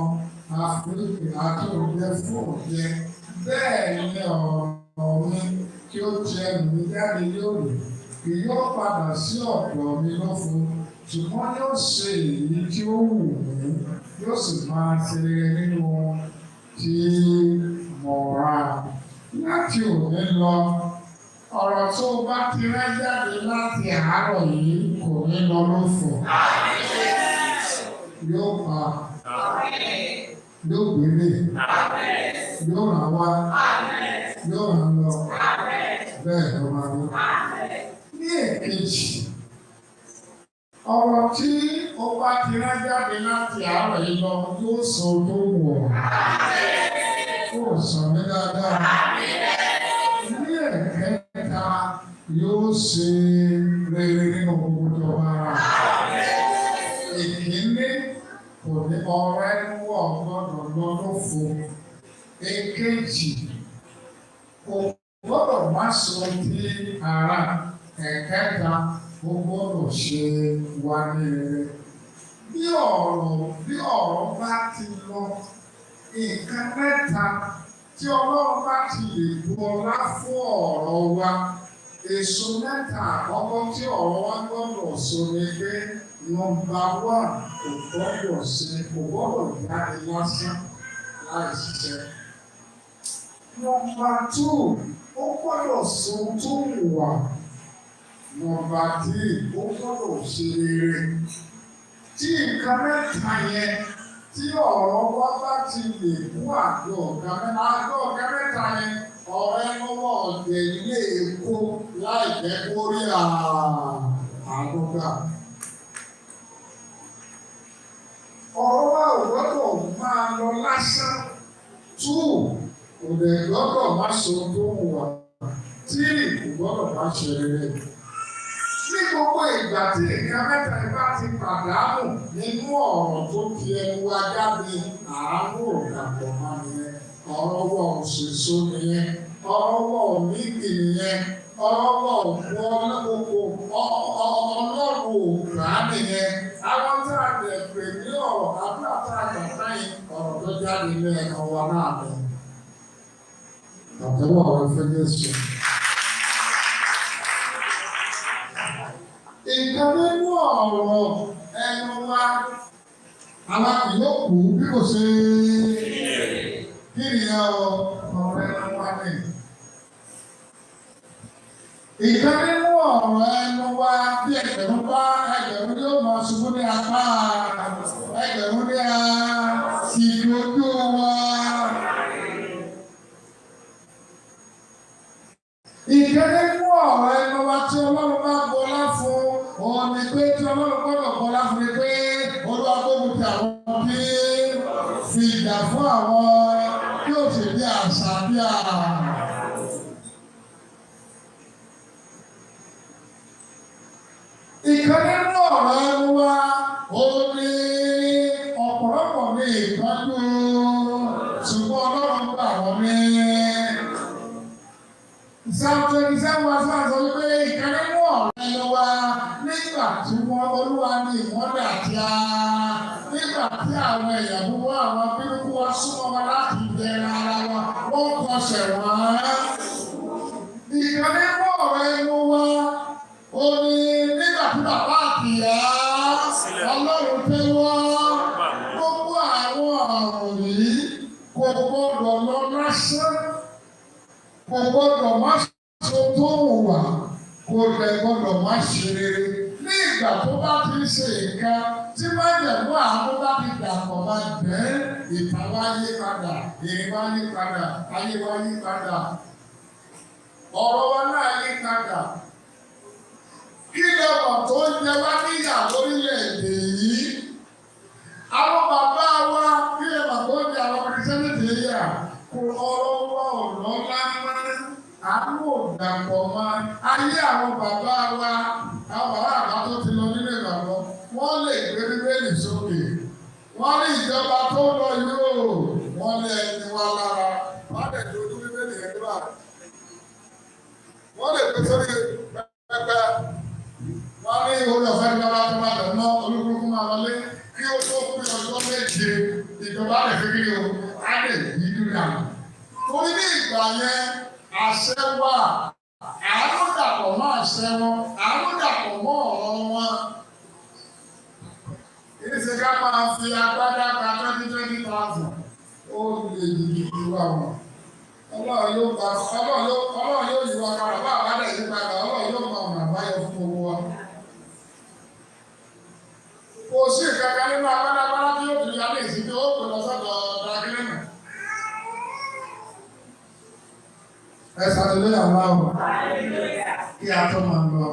àfúrúkè àti òjẹ fún òjẹ. Bẹ́ẹ̀ ni ọ̀rọ̀ mi kí ó ti ẹnu mi jáde lórí, kì yóò padà sí ọ̀dọ̀ mi lófo, ṣùgbọ́n yóò ṣe èyí tí ó wù mí, yóò sì máa ṣe nínú tí mo rà. Láti òní lọ, ọ̀rọ̀ tó bá ti rẹ́ jáde láti àárọ̀ yìí kò ní lọ lófo. Yóò pa, yóò gbélé, yóò rà wá, yóò rà lọ, bẹ́ẹ̀ ló máa lọ. Ní èkejì, ọ̀rọ̀ tí ó bá ti rán jáde láti àárọ̀ yìí lọ yóò sọ tó wọ̀. Yóò sọ mí dáadáa. Ní ẹ̀kẹta yóò ṣe rere nínú gbogbo tó bá rà. Ìkíní kò ní ọ̀rẹ́ wọ̀ gbọ́dọ̀ lọ lófo. Èkejì kò gbọ́dọ̀ má sọ tí ara. Ẹ̀kẹta ó gbọ́dọ̀ ṣe wá ní rere. Bí ọ̀rọ̀ bá ti lọ, nǹkan mẹ́ta tí Ọlọ́run bá ti lè bu ọlá fún ọ̀rọ̀ wa, èso mẹ́ta àkọ́kọ́ tí ọ̀rọ̀ wa gbọ́dọ̀ sọ ni pé nọ́mbà 1 kò gbọ́dọ̀ jáde lásán láì ṣiṣẹ́. Nọ́mbà 2 ó gbọ́dọ̀ sọ tó wà. Nọ́mbà 3 ó gbọ́dọ̀ ṣe rere. Tí nǹkan mẹ́ta yẹn tí ọ̀rọ̀ wa bá ti lè mú àjọ ọ̀gá mẹ́ta yẹn, ọ̀rẹ́ lọ́wọ́ ọ̀dẹ̀ ilé èkó láìpẹ́ kórí àádọ́gbà. Ọ̀rọ̀ wa ò gbọ́dọ̀ máa lọ lásán. 2 kò dẹ̀ gbọ́dọ̀ má sọ tó wù wá. 3 kò gbọ́dọ̀ má ṣe rere. Ní gbogbo ìgbà tí nǹkan mẹ́ta bá ti pàdánù nínú ọ̀rọ̀ tó fi ẹnu wa jáde, àánú òdàpọ̀ máa nìyẹn. Ọ̀rọ̀ wọ̀ òṣèṣó nìyẹn. Ọ̀rọ̀ wọ̀ òmíkì nìyẹn. Ọ̀rọ̀ wọ̀ òkú ọlọ́run òkúra nìyẹn. Àwọn tí a lè pè ní ọ̀rọ̀ àbúrò tí a gbà sáyìn ọ̀rọ̀ tó jáde ní ẹ̀ka wa náà ni. Àtẹ̀wọ̀ àwọn ẹgbẹ́ Jésù. Nǹkan nínú ọ̀rọ̀ ẹnu wa, àwọn yóò kú bí kò ṣe kí nìyẹn ọ̀rọ̀ ẹnu wa ní. Nǹkan nínú ọ̀rọ̀ ẹnu wa bí ẹgbẹ̀rún yóò máa ṣubú ní apá ẹgbẹ̀rún ní àsìkò ojú wa. Ìkéde fún ọ̀rọ̀ ẹnu wa tí Ọlọ́run bá bọlá fún òun ni pé tí Ọlọ́run gbọ́dọ̀ bọlá fún ni pé Olúwa gbógun ti àwọn bí fi ìjà fún àwọn tí ó sì bí àṣà bí àrà. Ìkéde fún ọ̀rọ̀ ẹnu wa òun ni ọ̀pọ̀lọpọ̀ ní ìtọ́jú ṣùgbọ́n Ọlọ́run gbà wọ́n ní. Psalm 27 wá sáà sọ wípé ìkéde fún ọ̀rọ̀ ẹnu wa nígbà tí Olúwa ní ìmọ́lẹ̀ àti nígbà tí àwọn èèyàn gbogbo àwọn bíbélì wa súnmọ́ wọn láti bẹ̀rẹ̀ ara wọn wọ́n kọsẹ̀ wọ́n. Ìkéde fún ọ̀rọ̀ ẹnu wa ó ní nígbà tí bàbá àti ìyá Ọlọ́run tẹ́wọ́ gbogbo àwọn ọ̀rọ̀ yìí kò gbọdọ̀ lọ lásán, kò gbọdọ̀ má ṣe tó wà, kò lè gbọdọ̀ má ṣe rere. Ní ìgbà tó bá ti ṣe nǹkan tí máa jẹ̀mú àwọn bá ti dàpọ̀ máa bẹ́ ìtàn wá yí padà, èrè wá yí padà, ayé wá yí padà, ọ̀rọ̀ wa náà yí padà. Kí lọ́wọ́ tó ń jẹ wá níyà lórílẹ̀-èdè yìí? Àwọn bàbá wa kí lọ́wọ́ tó ń jẹ àwọn kìrìsìtẹ́nì yà kò ọ̀rọ̀ wa ọ̀rọ̀ lámá, àwọn òdàpọ̀ máa. Ayé àwọn bàbá wa, àwọn bàbá àgbà tó ti lọ nínú ìgbàgbọ́, wọ́n lè gbé Bíbélì sókè. Wọ́n ní ìjọba tó lọ yóò, wọ́n lé ẹni wá lára. Wọ́n lè dojú Bíbélì ẹni wá. Wọ́n lè gbé sórí pẹpẹ. Wọ́n ní orí ọ̀fẹ́ ìjọba tó máa lọ ná olúkúlùkù máa wọlé kí ó tó kú ọjọ́ méje ìjọba lè fi kiri o, á lè yí dúdà. Torí ní ìgbà yẹn, àṣẹ wà, àánú dàpọ̀ mọ́ àṣẹ wọn, àánú dàpọ̀ mọ́ ọ̀rọ̀ wọn. Ìṣe ká máa fi agbádá gba 20,000 ó lè yí ìwà wọn. Ọlọ́run yóò yí wa padà bá àbádà yí padà, Ọlọ́run yóò máa ọ̀nà àbáyọ fún gbogbo wa. Kò sí ìkankan nínú agbádágbádá tí yóò fi yálé ìsìn tó ó pè lọ sọ́dọ̀ Drakilina. Ẹ ṣàtúnlẹ̀ àwọn àwọn kí a tó máa lọ.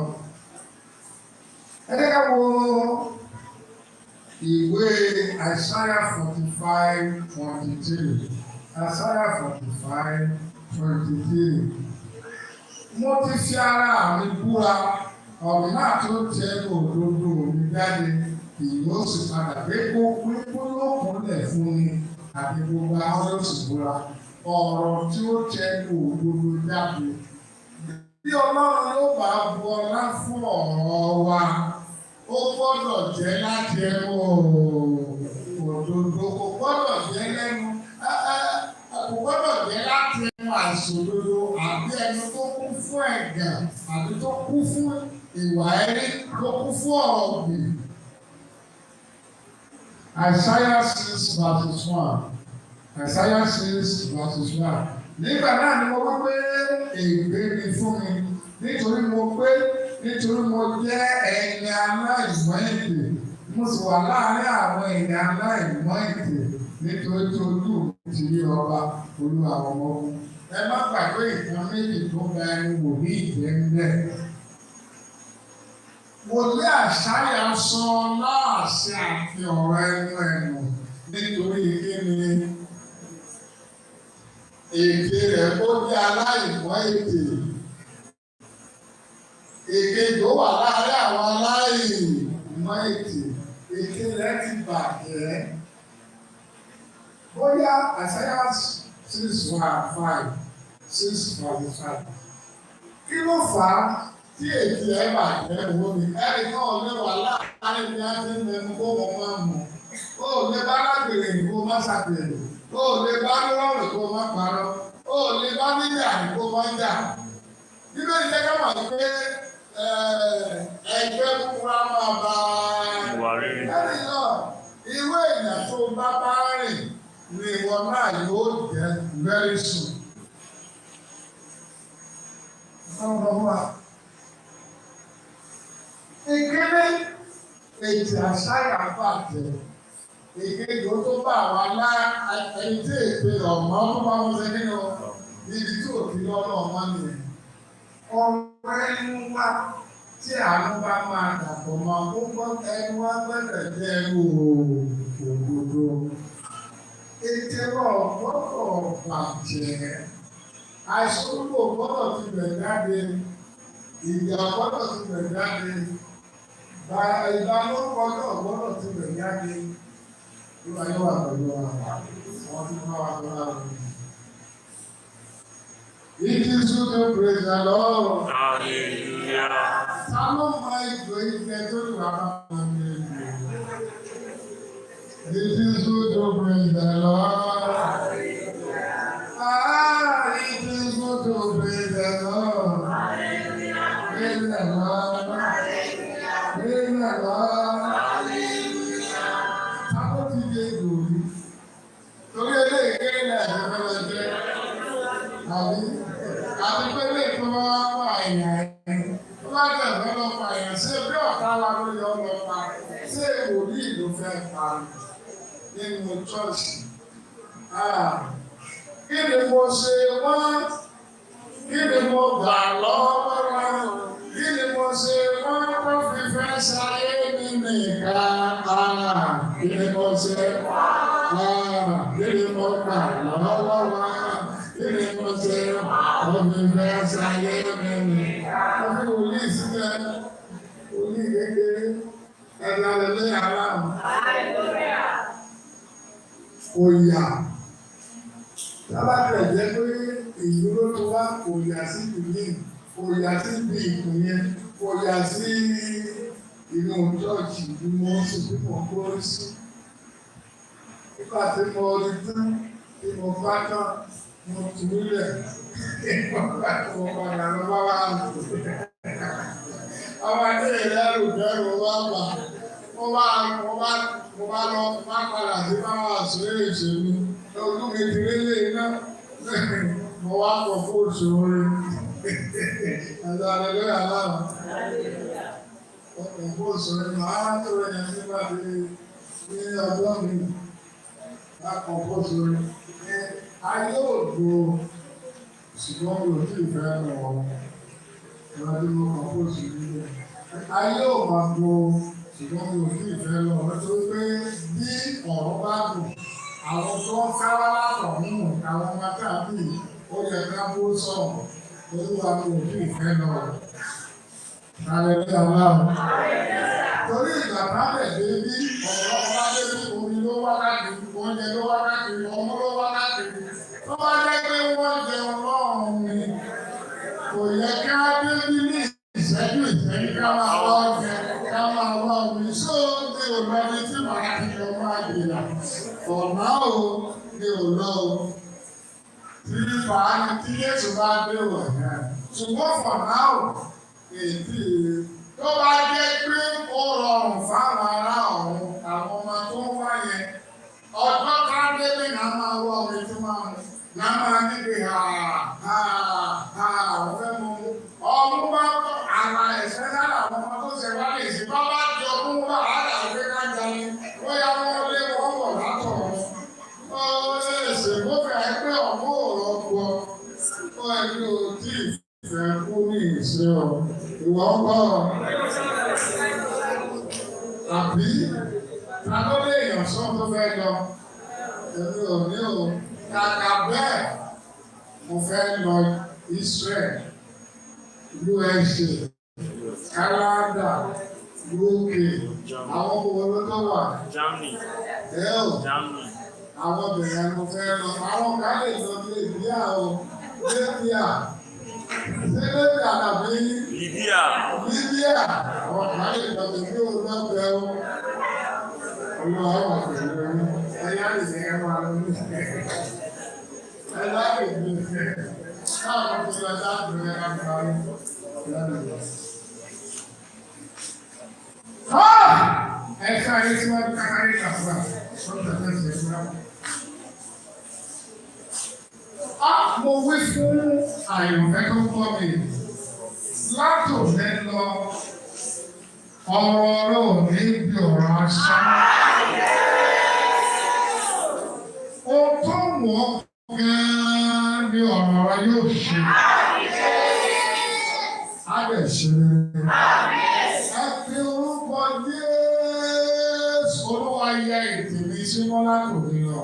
Ẹ jẹ́ ká wo ìwé Isaiah 45:23. Isaiah 45:23. Mo ti fi ara mi búra, ọ̀rọ̀ náà tó jẹ́ òdodo mi jáde, kì yóò sì padà pé kó yóò kúnlẹ̀ fún mi àti gbogbo àwọn yóò sì búra. Ọ̀rọ̀ tí ó jẹ́ òdodo jáde. Bí Ọlọ́run yóò bá bu ọlá fún ọ̀rọ̀ wa, ó gbọ́dọ̀ jẹ́ láti ẹnu òdodo, kò gbọ́dọ̀ jẹ́ lẹ́nu. Kò gbọ́dọ̀ jẹ́ láti ẹnu àìṣòdodo àbí ẹnu tó kún fún ẹ̀gàn àbí tó kún fún ìwà ẹ̀rí tó kún fún ọ̀rọ̀ ọ̀gbìn. Isaiah 6:1. Isaiah 6:1. Nígbà náà ni mo wí pé ègbé ni fún mi nítorí mo jẹ́ ẹni aláìmọ́ èdè, mo sì wà láàárín àwọn ẹni aláìmọ́ èdè nítorí tí ojú ti rí ọba Olúwa àwọn ọmọ ogun. Ẹ má gbàgbé ìtàn méjì tó gba ẹnu wò ní ìjẹ́ ń bẹ̀. Wòlíì Àsáyà sọ láàṣẹ àti ọ̀rọ̀ ẹnu nítorí kíni èdè rẹ̀ ó jẹ́ aláìmọ́ èdè. Èkejì ó wà láàárín àwọn aláìmọ́ èdè. Èdè rẹ̀ ti bàjẹ́. Bóyá Àsáyà 6:5. Kí ló fà á tí èdè ẹ̀ bàjẹ́ wo ni? Ẹnì kan ò lè wà láàárín bí a ti ń mẹ́nu kó wọ́n máa mọ̀. Ó lè bá lágbèrè kó má ṣàgbèrè. Ó lè bá lọ́rùn kó má parọ́. Ó lè bá níjà kó má jà. Nínú ìjẹ́ ká mọ̀ pé ẹgbẹ́ kúkúrú á máa bá ẹni náà. Irú èèyàn tó bá rìn ni ìwọ náà yóò jẹ́ very soon. Ìkíní ètò àṣàyà bàjẹ́. Ìkejì ó tó bá àwọn ẹni tí èpè ọ̀mọ́ tó bá wọn ṣe nínú ibi tí òkè lọ́nà ọmọ nìyẹn. Ọ̀rọ̀ ẹnu wa tí àánú bá máa dàpọ̀ máa kó gbọ́ ẹnu wa gbẹ́dẹ̀ jẹ́ ẹnu òdodo. Ètè náà gbọ́dọ̀ bàjẹ́. Àìsàn gbọ́dọ̀ ti bẹ̀ jáde. Ìjà gbọ́dọ̀ ti bẹ̀ jáde. Ìbálòpọ̀ náà gbọ́dọ̀ ti bẹ̀ jáde. Ìwà yóò wà pẹ̀lú àwọn tí wọ́n wà lọ́wọ́ àwọn ènìyàn. It is good to praise the Lord. Hallelujah. Sábà máa ń gbé ìgbẹ́ tó lù wá bá mi. It is good to praise the Lord. Hallelujah. It is good to praise the Lord. Hallelujah. Praise the Lord. Hallelujah. Praise the Lord. Hallelujah. Sábà ti dé ìgbòho. Torí eléyìí kéré náà ẹ̀fẹ́ lọ jẹ́. Àti pé lè tó bá wá pa èèyàn ẹ̀. Tó bá tẹ̀sán lọ pa èèyàn, ṣé bí ọ̀tá wa ló yọ lọ pa? Ṣé wòlíì ló fẹ́ pa nínú ṣọ́ọ̀ṣì? Kí ni mo ṣe wọ́n? Kí ni mo gbà lọ́wọ́ wọn? Kí ni mo ṣe wọ́n tó fi fẹ́ ṣayé mi nìkan? Kí ni mo ṣe? Kí ni mo gbà lọ́wọ́ wọn? Kí ni mo ṣe? Mo fi fẹ́ ṣayé mi nìkan. Mo fi wòlíì sílẹ̀, wòlíì kékeré, ẹ̀dá lẹ́lẹ́ aláwọ̀. Kò yà. Lábàtẹ̀ jẹ́ pé ìdúró tó wá kò yà sí ìpínlẹ̀, kò yà sí ibi ìpínlẹ̀, kò yà sí inú ṣọ́ọ̀ṣì bí mo ń sùn bí mo kúrò sí. Nígbà tí mo rí tán, tí mo bá tán, mo tù ú lẹ̀. Mo padà lọ bá wà lù. Àwọn adé ìlẹ́rù bẹ́rù wá bà. Mo bá lọ padà sí báwọn àṣírí ìṣèlú. Ojú mi ti rí lé iná. Mo wá pọ̀ fún òṣèré. Ẹ̀dá àlẹ́lẹ́ aláwọ̀. Ọ̀pọ̀ fún òṣèré máa ń tó ẹ̀yẹ nígbà tí ní ọjọ́ mi. Lápọ̀ fún òṣèré. Ayé òdo ṣùgbọ́n mi ò tí ì fẹ́ lọ wọ́n. Ìwádìí mo kàn fún òṣèré. Ayé ò máa do ṣùgbọ́n mi ò tí ì fẹ́ lọ wọ́n tó pé bí ọ̀rọ̀ bá dùn. Àwọn tó ń káwá látọ̀ nínú àwọn ọmọ tàbí ó yẹ ká bó sọ̀rọ̀ olúwa kò tí ì fẹ́ lọ. Àlẹ́lẹ́ aláwọ̀. Torí ìgbà tábẹ̀ dé bí ọ̀rọ̀ ọba dé bí omi ló wá láti, oúnjẹ ló wá láti, ọmọ ló wá láti. Tó bá jẹ́ pé wọ́n jẹun lọ́rùn ni, kò yẹ ká dé bí ní ìṣẹ́jú ká máa wá jẹ, ká máa wá omi. Ṣé ó ní òlọ́ni tí màá ti lọ máa dìlà? Ọ̀nà o ní òlọ́ o. Tí fàánì tí Yéṣu bá dé wọ̀ náà. Ṣùgbọ́n fọ̀nà o, èdè tó bá jẹ́ pé ó rọrùn fáwọn ará ọ̀run, àwọn ọmọ tó ń wá yẹn. Ọjọ́ ká débé náà máa wọ omi tí máa mú. Náà máa níbi ọ̀fẹ́ mu. Ọmú bá tọ́ àrà ẹ̀ṣẹ́ lára àwọn ọmọ tó ṣe wá lè ṣe. Bá bá di ọdún wá àrà ìwé ká jalè. Bóyá wọ́n lé wọ́n wọ̀ látọ̀ wọn. Ó lè ṣe kó fẹ́ pé ọmọ òrọ̀ gbọ́. Ó ẹni ò tí ì fẹ́ kú ní ìṣe ọ. Ìwọ ń bọ̀. Àbí ta ló lè yàn sọ́ tó fẹ́ lọ? Èmi ò ní o. Kàkà bẹ́ẹ̀, mo fẹ́ lọ Israel, USA, Canada, UK, àwọn òwúrò tó wà. Germany. Àwọn obìnrin mo fẹ́ lọ. Àwọn kan lè lọ sí Libya o. Libya. Ṣé Libya tàbí? Libya. Àwọn kan lè lọ sí olóògbé o. Olúwa wà pẹ̀lú ẹni. Ẹ̀yà lè ṣe ẹ̀ máa lọ ní ìṣẹ̀lẹ̀. Ẹ̀yà lè gbé ìṣẹ̀lẹ̀. Káwọn ti lọ sáàtì rẹ̀ ká parí. Ẹ̀ka ayé tí wọ́n ká kárí kàfúrà. Mo wí fún àyànfẹ́ tó kọ́ mi látò fẹ́ lọ Ọ̀rọ̀ rẹ̀ ò ní bí ọ̀rọ̀ asán. Ohun tó wọ̀ gan-an ni ọ̀rọ̀ rẹ̀ yóò ṣe. Á bẹ̀ ṣe rere. Ẹ fi orúkọ Jésù Olúwa yẹ ètè mi símọ́ látòkè lọ.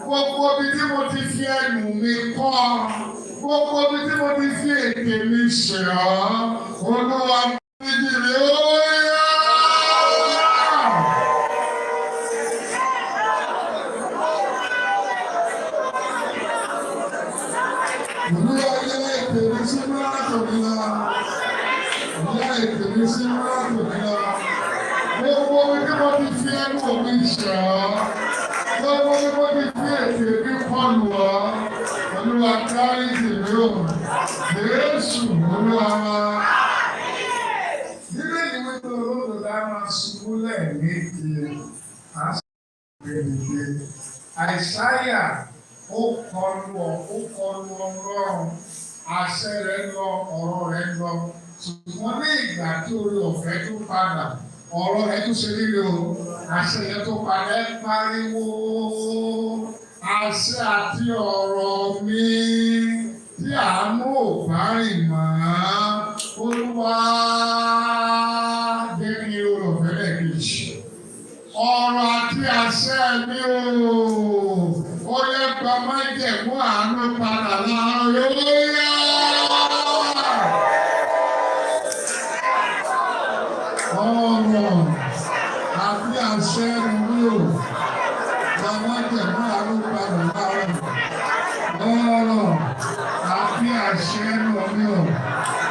Gbogbo ibi tí mo ti fi ẹnu mi kọ́, gbogbo ibi tí mo ti fi ètè mi ṣe ọ́, Olúwa méjì rè ó yá. Olúwa yẹ ètè mi símọ́ látòkè lọ. Olúwa yẹ ètè mi símọ́ látòkè lọ. Gbogbo ibi tí mo ti fi ẹnu mi ṣe ọ́. Gbogbo bí mo ti fi ètè mi kọlù ọ́, Olúwa kárí tèmi o, Jésù Olúwa wa. Nílé ìwé tó olódòdó máa ṣubú lẹ́ẹ̀mejì, á sì gbèdéke. Àìsáyà ó kọlù Ọlọ́run, àṣẹ rẹ̀ lọ, ọ̀rọ̀ rẹ̀ lọ. Ṣùgbọ́n ní ìgbà tí orí ọ̀fẹ́ tó padà, ọ̀rọ̀ ẹ tún ṣe líle o, àṣẹ yẹn tó padà ẹ pariwo, àṣẹ àti ọ̀rọ̀ mi tí àánú ò bá rìn mọ́, Olúwa jẹ́ kí orí ọ̀fẹ́ lẹ́ẹ̀kejì. Ọ̀rọ̀ àti àṣẹ mi ó yẹ gba májẹ̀mú àánú padà láàárọ̀ yóò. Ọ̀rọ̀ àti àṣẹ mi ò gba májẹ̀mú àánú padà láàárọ̀. Ọ̀rọ̀ àti àṣẹ mi ò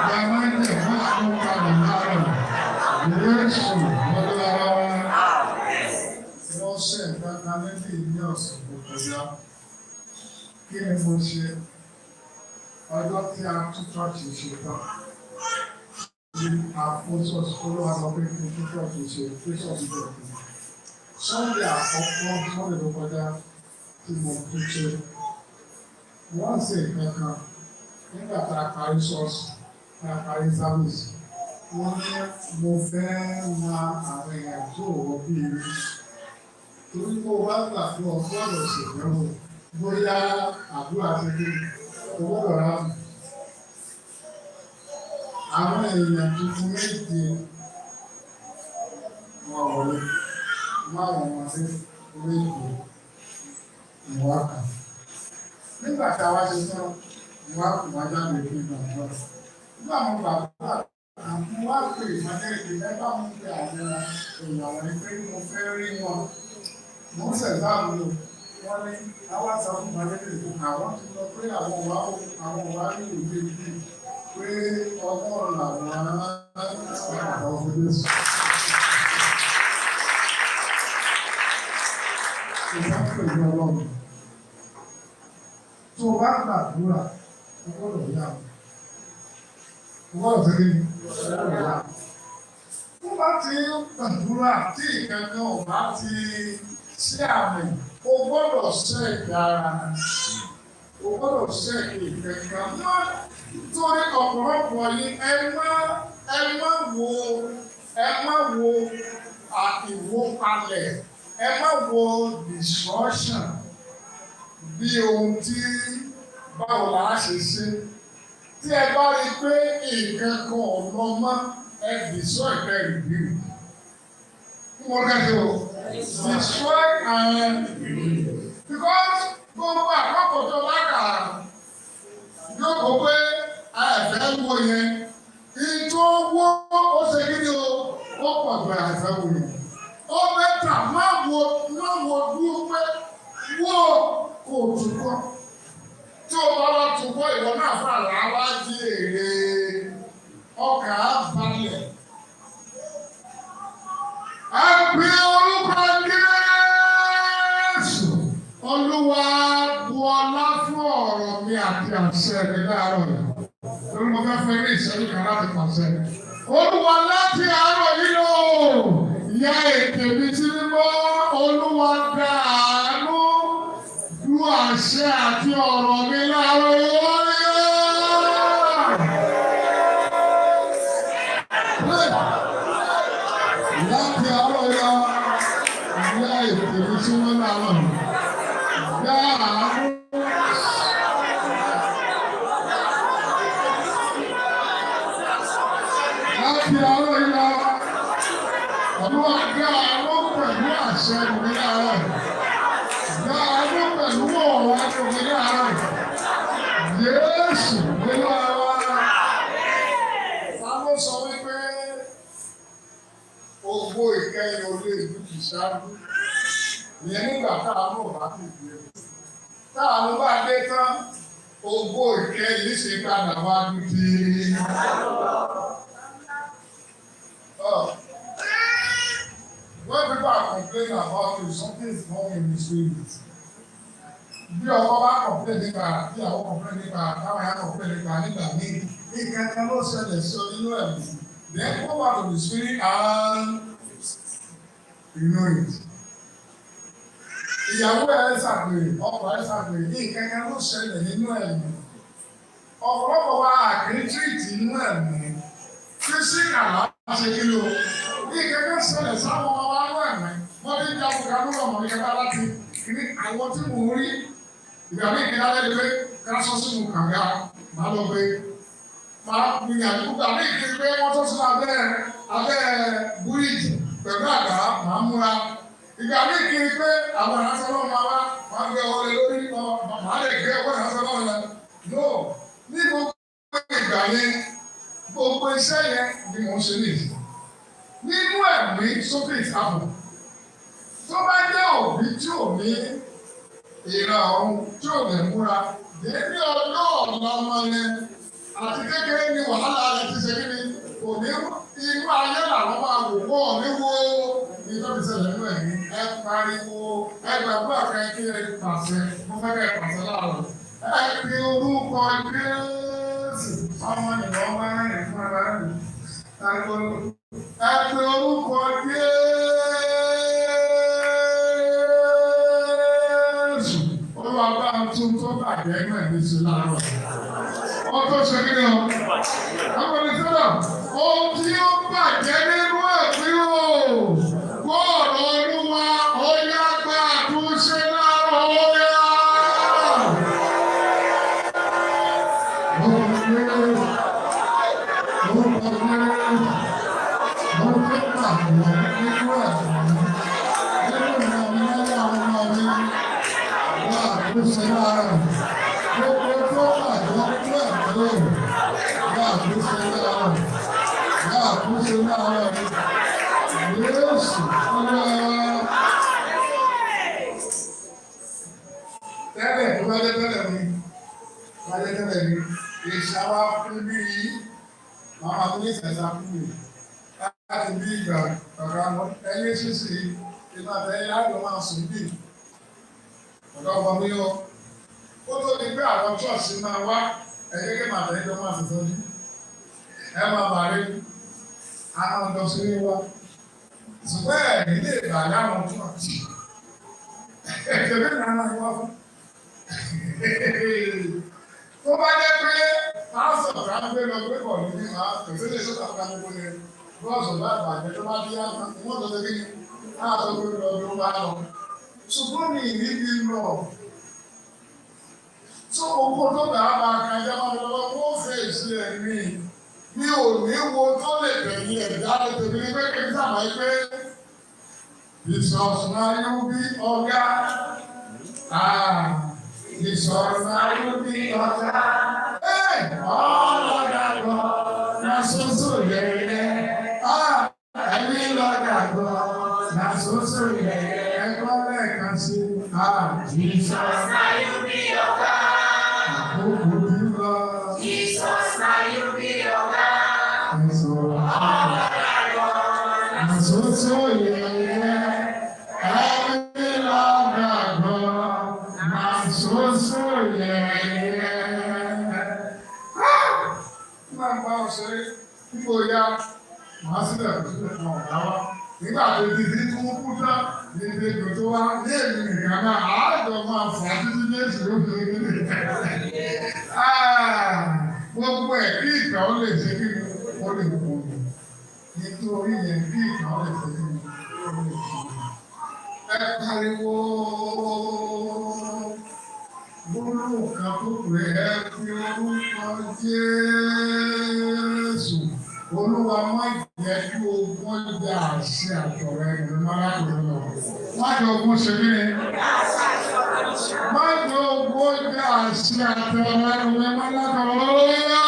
gba májẹ̀mú àánú padà láàárọ̀. Jésù Olúwa wa. Wọ́n ṣe ìgbàgbọ́ níbi ní ọ̀sẹ̀ tó kọjá. Kí ni mo ṣe? Ọjọ́ tí a tún ṣọ́ọ̀ṣì ṣe tán. Àfọ́sọ̀ Olúwa sọ pé kí n tún ṣọ́ọ̀ṣì ṣe ṣọ́ọ̀ṣì bẹ̀rẹ̀. Sunday àkọ́kọ́ Sunday tó kọjá tí mo tún ṣe. Wọ́n ṣe ìkankan nígbà tá a parí ṣọ́ọ̀ṣì, tá a parí sábìsì. Wọ́n ní mo fẹ́ àwọn èèyàn tó wọ́ bí i. Torí kó o bá gbàgbọ́ ọgbọ́dọ̀ ṣèdánwò bóyá àdúrà ti dé owó ọ̀rá. Àwọn èèyàn tuntun méje wọn wọlé, máwọn ọmọdé méje ìwà kan. Nígbà tí a wá ṣe tán, ìwà kò wá jáde kí n gbàgbọ́. Nígbà mo gbàgbọ́ àwọn wá pè ìmọ̀lẹ́ ìdílé bá mú pé àwọn èèyàn wọn pé mo fẹ́ rí wọn. Mo ń ṣẹ̀dá àbúrò wọn ní àwọn sọ fún Màlẹ́lẹ̀ àwọn ti lọ pé àwọn wà ní ìwé ìdí pé ọgọ́rùn-ún làwọn àwọn Jésù. Ìgbà pẹ̀lú Ọlọ́run. Tó o bá gbàdúrà, o gbọ́dọ̀ yá o. O gbọ́dọ̀ tẹ́lẹ̀ ní ọ̀rọ̀ yá. Tó bá ti gbàdúrà tí ìkankan ò bá ti ṣé àmì, o gbọ́dọ̀ ṣẹ́ẹ̀kì ara, o gbọ́dọ̀ ṣẹ́ẹ̀kì ìkẹ̀kẹ́ mọ́ nítorí ọ̀pọ̀lọpọ̀ yìí ẹ má wo ìwópalẹ̀, ẹ má wo destruction bí ohun tí báwo la ṣe ṣe. Tí ẹ bá rí i pé nǹkan kan ọ̀nà mọ́ ẹ destroy the review. Wọ́n kẹ́kẹ́ o. Destroy and because gbogbo àkọ́kọ́ tó lága yóò kó pé àìfẹ́ wo yẹn ìtò owó ó ṣe kí ni o ó pọ̀ jù àìfẹ́ wo yẹn ó bẹ́tà má wo dúró pé wó kò túbọ̀ tí o bá wá túbọ̀ ìwọ náà fún àlàáwá jí èrè ọkà balẹ̀. Àgbé orúkọ Jésù, Olúwa bu ọlá fún ọ̀rọ̀ mi àti àṣẹ mi láàárọ̀ yìí. Lórí mo fẹ́ fẹ́ ní ìṣẹ́jú kan láti pàṣẹ. Olúwa láti àárọ̀ yìí lò, ya ètè mi sí mímọ́, Olúwa dá àánú du àṣẹ àti ọ̀rọ̀ mi láàárọ̀ yìí. láti àárọ̀ yá ìyá ìpèmí tí wọ́n náà lọ. Yá àánú. Láti àárọ̀ yá Olúwa gbé àánú pẹ̀lú àṣẹ ìròyìn àárọ̀. Gbé àánú pẹ̀lú ọ̀rọ̀ ìròyìn àárọ̀. Jésù nínú ara. Sábó sọ wípé ògbó ìkẹyìn olè ìlú kì í ṣáájú. Ìyẹn nígbà táàánú bá kù gbé. Táàánú bá dé tán, ògbó ìkẹyìn ṣe padà wá dúdú. When people are complaining about you, something is wrong in the spirit. Bí ọkọ bá complain nípa, bí àwọn complain nípa, táwọn yà complain nípa nígbà míì, ìkẹ̀kẹ́ ló ṣẹlẹ̀ sí ọ nínú ẹ̀mí. Then go back to the spirit and you know it. Ìyàwó ẹ̀ ṣàgbèrè, ọkọ ẹ̀ ṣàgbèrè, ìkẹ̀kẹ́ ló ṣẹlẹ̀ nínú ẹ̀mí. Ọ̀pọ̀lọpọ̀ wa àkìrìtìrìtì nínú ẹ̀mí. Físíkà láti ṣe kí ló. Ìkẹ̀kẹ́ ṣẹlẹ̀ sáwọn ọmọ wa nínú ẹ̀mí. Wọ́n ní ìjà òkúta ló wà mọ̀ nígbà láti ní àwọn tí mò ń rí. Ìgbà mí kí lálẹ́ lé ká sọ sínú kànga má lọ pé máa gbìyànjú gbà mí kí pé wọ́n tó sínú abẹ́ búrìdì pẹ̀lú àgbà máa múra. Ìgbà mí kí pé àwọn ìránṣẹ́ náà máa gbé ọwọ́ lé lórí máa lè gbé ọwọ́ ìránṣẹ́ náà lẹ. No, ní gbogbo ìgbà yẹn gbogbo iṣẹ́ yẹn ni mò ń ṣe nìyí. Nínú ẹ̀mí sókè ìtàbọ̀ tó bá jẹ́ òbí tí ò ní ìran ọ̀hún tí ò lè múra débi ọjọ́ ọ̀la ọmọ yẹn àti kékeré ní wàhálà rẹ̀ ti ṣe kíni kò ní inú ayé làwọn máa wò wọ́ níwó ìtọ́jú ṣẹlẹ̀ nínú ẹ̀mí ẹ pariwo ẹ gbàgbọ́ àkẹ́kẹ́ ẹ pàṣẹ mo fẹ́ kẹ́ pàṣẹ láàrọ̀ ẹ pe orúkọ Jésù ọmọ ìwọ máa ń rìn fún ara rẹ̀ ẹ pe orúkọ Jésù. Olúwa bá tún tó bàjẹ́ náà ní ṣe láàárọ̀. Wọ́n tó ṣe kí ni o? Àwọn olùsọ́dọ̀, ohun tí ó bàjẹ́ nínú ẹ̀mí o. Kó ọ̀rọ̀ Olúwa ó yá gba àtúnṣe láàárọ̀ ó yá. Láti bí ìgbà ọ̀gá ẹni ṣíṣe ìgbà tẹ́lẹ̀ láti máa sùn bí ọ̀gá ọmọ mi yọ. Ó tó di pé àwọn ṣọ́ọ̀ṣì máa wá ẹ̀gẹ́gẹ́ máa tẹ̀lé tó máa ṣètọ́jú. Ẹ máa bà rí àwọn ọ̀dọ́ sí ní wá. Ṣùgbọ́n ẹ̀rí lè bà láwọn ṣọ́ọ̀ṣì. Ẹ̀kẹ́bí náà máa wá fún. Tó bá jẹ́ pé pásọ̀ ká ń gbé lọ gbé bọ̀ ní máa pèsè lè sọ́kà ká gbogbo ni bọ́ọ̀sì bá bàjẹ́ tó bá bí àwọn ìwọ́n tó tẹ́lẹ̀ ní láàtọ̀ gbé lọ bí ó bá lọ. Ṣùgbọ́n mi ní bí lọ. Tó owó tó bá bá kájá máa lọ́wọ́ kó fẹ́ ìṣẹ̀lẹ̀ mi. Mi ò ní wo tó lè tẹ̀lé ẹ̀dá lè tẹ̀lé ní pé kí n sábà yí pé ìṣọ̀sùn náà yóò bí ọ̀gá. Ìṣọ̀sùn náà yóò bí ọ̀gá. Ọlọ́dàgbọ́ na soso yẹyẹ. Ẹni lọ́dàgbọ́ na soso yẹyẹ. Ẹgbọ́n lẹ́ẹ̀kan sí. Jesus na you be ọ̀gá. Àkókò dúró. Jesus na you be ọ̀gá. Ọlọ́dàgbọ́ na soso yẹyẹ. Ẹni lọ́dàgbọ́ na soso yẹyẹ. Ṣeré nígbò ya màá sílẹ̀ sílẹ̀ fún ọ̀gá wa nígbà tó ti di tó kú tán ní ibi ètò tó wá ní èmi nìkan náà àádọ́ máa fà á títí ní èsì ló fi rí nìkan. Gbogbo ẹ̀ kí ìgbà ó lè ṣe kí ni ó lè wọ̀ ní nítorí yẹn bí ìkan lè fẹ́ kí ẹ pariwo gbólóhùn kan tó pè é fi orúkọ Jésù. Olúwa má jẹ́ kí ogun jà sí àtọ̀rọ̀ ẹni málákùnrin lọ. Má jẹ́ ogun ṣe mí ni. Má jẹ́ ogun jà sí àtọ̀rọ̀ ẹni málákùnrin lọ.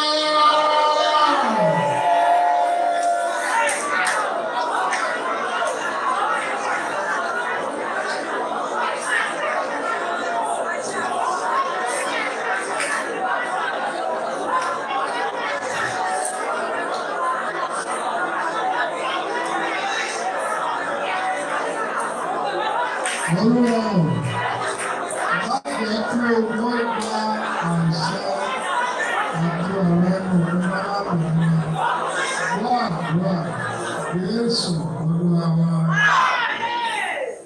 Olúwa má jẹ́ kí ogun jà àṣẹ àti ọ̀rọ̀ ẹnu málákùnrin lọ. Wá Jésù Olúwa wa.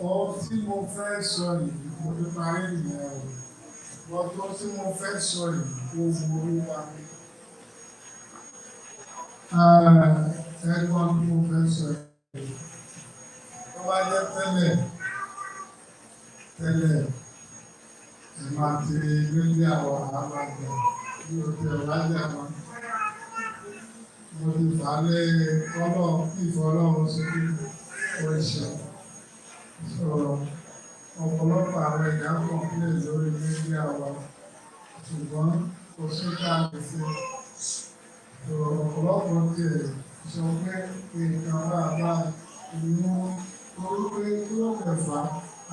Ohun tí mo fẹ́ sọ yìí mo fi parí nìyẹn o. Ọjọ́ tí mo fẹ́ sọ yìí ó wu Olúwa mi. Ẹ̀gbọ́n tí mo fẹ́ sọ yìí. Tó bá jẹ́ tẹ́lẹ̀ máa ti lórí àwọn àbájá bí o tẹ ọ̀lájà wọn. Mo ti fà á lé ìfọlọ́run sí oríṣẹ́. Ọ̀pọ̀lọpọ̀ àwọn ẹ̀yà kọ̀ọ̀pìlẹ̀ lórí lórí àwọn ṣùgbọ́n kò sí káàkiri sí. Ọ̀pọ̀lọpọ̀ tiẹ̀ sọ pé nǹkan bá inú orúkọ yóò kẹfà.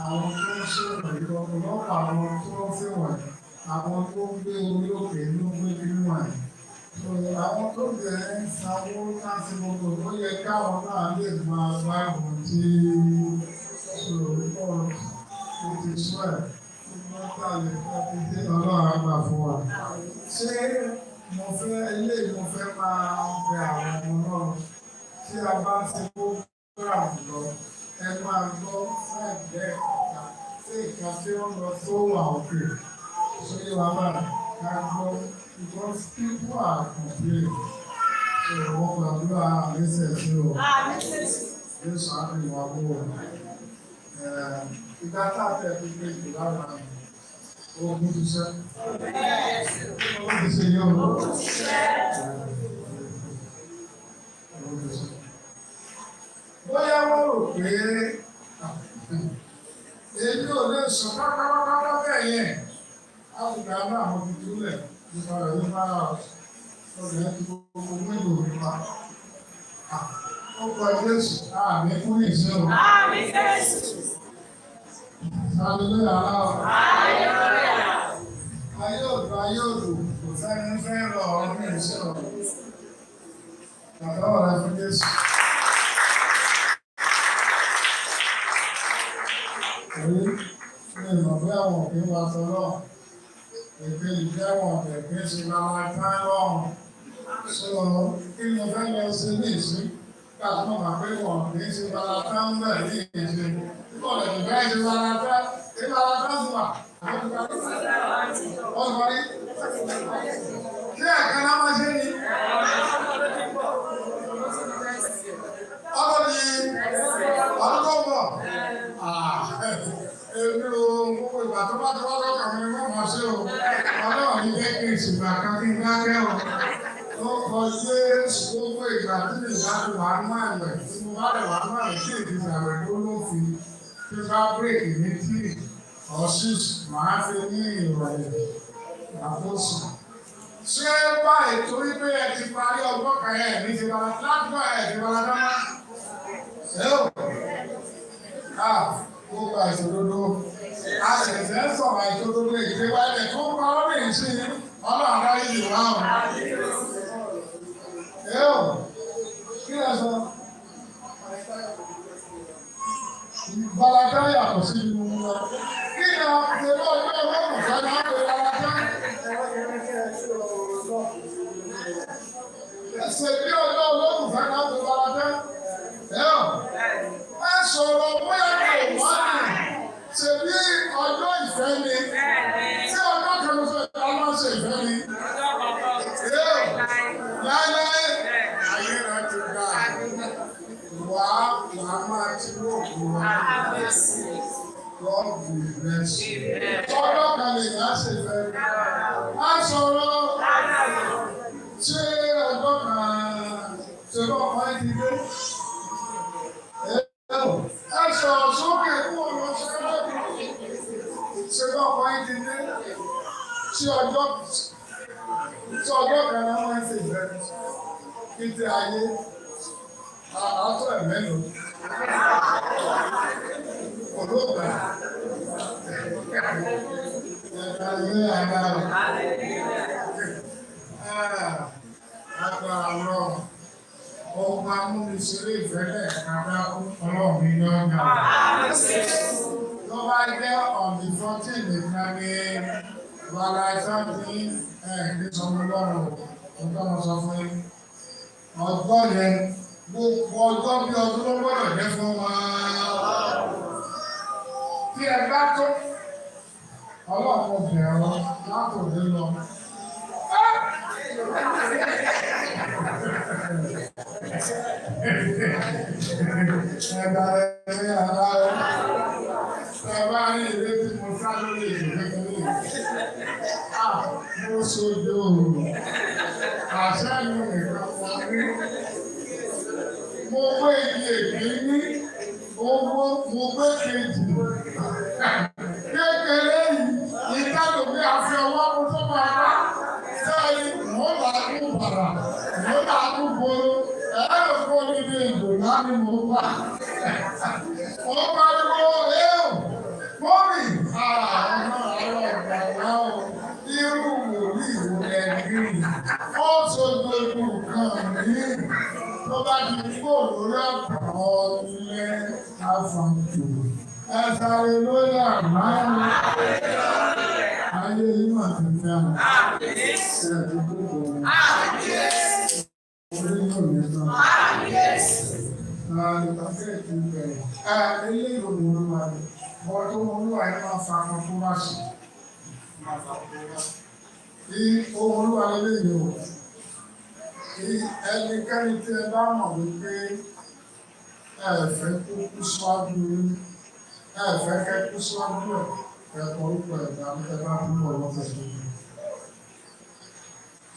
Àwọn tó ń ṣèrò ìrọ̀pọ̀lọpọ̀ àwọn tó ń fi wọ̀nyí, àwọn tó ń gbé orí òkè ló gbé nínú wọ̀nyí. Àwọn tó bẹ̀rẹ̀ ń sanwó láti gbogbo ó yẹ káwọn náà lè máa bá ìwọ̀n tí ó ti sọ ẹ̀ wọ́n tàlẹ̀ láti dé ọlọ́run àgbà fún wa. Ṣé mo fẹ́ máa bẹ àwọn ọmọ náà tí a bá ti kó gbọ́dọ̀ lọ? Ẹ máa gbọ́ fẹ́ẹ̀gbẹ́ ọ̀tá sí ìka tí ó ń lọ tó wà òkè. Ṣé wàá máa ká gbọ́ because people are complaining. Ṣé wọ́n gbàdúrà àmísẹ̀ sí o? Jésù àmì ìwà bó o. Ìgbà tá a tẹ̀ fi gbé jù lára ogun ti ṣẹ́. Ó ti ṣe yọ̀ ọ́. Bóyá wọ́n rò pé èyí ò lè sọ pátápátá bẹ́ẹ̀ yẹn. Àwùjọ náà mo ti túlẹ̀ nípa rẹ̀ nípa ọ̀rẹ́ ti gbogbo mélòó nípa. Ó kọ Jésù, àmì fún ìṣe o. Àmì Jésù. Hallelujah aláwọ̀. Ayé òdò kò sẹ́ni fẹ́ rọ ọ̀rọ̀ ní ìṣe o. Bàbá ọ̀rẹ́ fún Jésù. Ní ìmọ̀ bí àwọn òbí wa sọ náà, èdè ìjẹ́wọ̀n ẹ̀gbẹ́ ṣe máa tán lọ́rùn. Sọ kí ni mo fẹ́ lọ sí ní ìsín? Káàtó máa pé wọ̀n kì í ṣe máa tán bẹ́ẹ̀ ní ìsín. Nígbà tó ti bẹ́ẹ̀ ṣe máa tán, ṣé máa tán sí wa? Wọ́n sọ rí. Ṣé ẹ̀ka náà máa ṣe ni? Ọkọ̀ ni ọdún tó bọ̀. Èmi ò gbogbo ìgbà tó bá lọ́kàn mi wọ́n máa ṣe o. Ọlọ́run ní jẹ́ kí n ṣùgbà kan kí n dákẹ́ o. Ó kọ Jésù gbogbo ìgbà tí mi bá ti wà nínú àìlẹ̀ tí mo bá lè wà nínú àìlẹ̀ tí èdè ìgbàlẹ̀ tó ló fi tí bá bírèkì ní tírì ọ̀ṣìṣ máa fi ní ìrọ̀lẹ́ àkóso. Ṣé báyìí torí pé ẹ ti parí ọgbọ́n kan ẹ̀ ní ti bala lágbọ́ ẹ̀ ti bala dáná? Ṣé o? Gbogbo àìṣòdodo, a ṣẹ̀ṣẹ̀ sọ̀rọ̀ àìṣòdodo ìgbéwá ilẹ̀ tó ń pa ọ́rìn sí ọlọ́run dárí jù láwọn. Yóò, kí lẹ sọ? Balada yàtọ̀ sí inú wọn. Kí ni a ṣe bá ọjọ́ ọlọ́run fẹ́ máa ń pe balada? Ẹsẹ̀ bí ọjọ́ ọlọ́run fẹ́ máa ń pe balada? Yóò, ẹ sọ̀rọ̀ bóyá kò wá ní. Ṣé bí ọjọ́ ìfẹ́ ni? Ṣé ọjọ́ kan ló fẹ́ ká máa ṣe ìfẹ́ ni? Yóò, láéláé ayé rẹ̀ ti gbà. wàá máa ti lóògùn wa. God will bless you. Tọ́lọ́ kan lè yá ṣe fẹ́. Á sọ̀rọ̀ ṣé ọjọ́ kan ṣe bọ́ ọmọ ẹni dé. Ẹ sọ̀rọ̀ sókè kú ọ̀rọ̀ ṣẹ́fẹ́. Ṣé bọ́ ọmọ ẹni dé. Ṣé ọjọ́ kan náà wọ́n ṣe fẹ́. Kí ti ayé. Àtọ́ ẹ̀ mẹ́nu. Olóògbé. Ẹ̀ka ilé àgbà rẹ̀. Agbára lọ. Ohun amúnisílé ìfẹ́lẹ̀ kàdá ọlọ́run ní ọjà. Tó bá jẹ́ ọ̀dì 14 nìkan ní wàhálà ìsáàtì ní sọmọlọ́run tó tọ́nà sọ fún yín. Ọjọ́ yẹn gbogbo ọjọ́ bí ọdún ló gbọ́dọ̀ jẹ́ fún wa. Tí ẹ bá tó ọlọ́run bẹ̀rẹ̀ lọ látòdé lọ. Ẹ̀dá ẹ̀mí àlá rẹ̀. Ẹ̀bá ní ilé tí mo sá lórí ìdílé mo sojú òòrùn. Àṣẹ mi nìkan wọ́n ní. Mo gbé igi èkìní, owó mo gbé kejì. Kékeré yìí, ìtàdò bí a fi ọwọ́ mú tó máa bá. Sẹ́yìn, mo làákùn bàrà, mo làákùn bolo, ẹ̀rọ kó níbi ìgò láti mo bá. Mo pariwo, mọ́mì, ọmọ àwọn ọ̀gbà o, irú wòlíì wò lẹ́nu ó sojú ojú kan ní. Tó bá ti kó lórí ọ̀pọ̀ ilẹ̀ àfàǹtò. Ẹ sáré lórí àmáyé. Ayé yìí mà ti dá. Ẹ ti kókò wọn. Orí yóò lè tán. Ìpàdé ti bẹ̀rẹ̀. Ilé ìròyìn olúwa ni. Wọ́n tó olúwa yẹn máa fa ọmọ tó bá ṣe. Ohun olúwa lélẹ́yìn o. Ẹnikẹ́ni tí ẹ bá mọ̀ wípé ẹ fẹ́ kó kú síwájú ẹ fẹ́ kẹ́ kú síwájú ẹ̀kọ́ orúkọ ẹ̀dá ẹ bá kú bọ̀ lọ́fẹ̀ tó kù.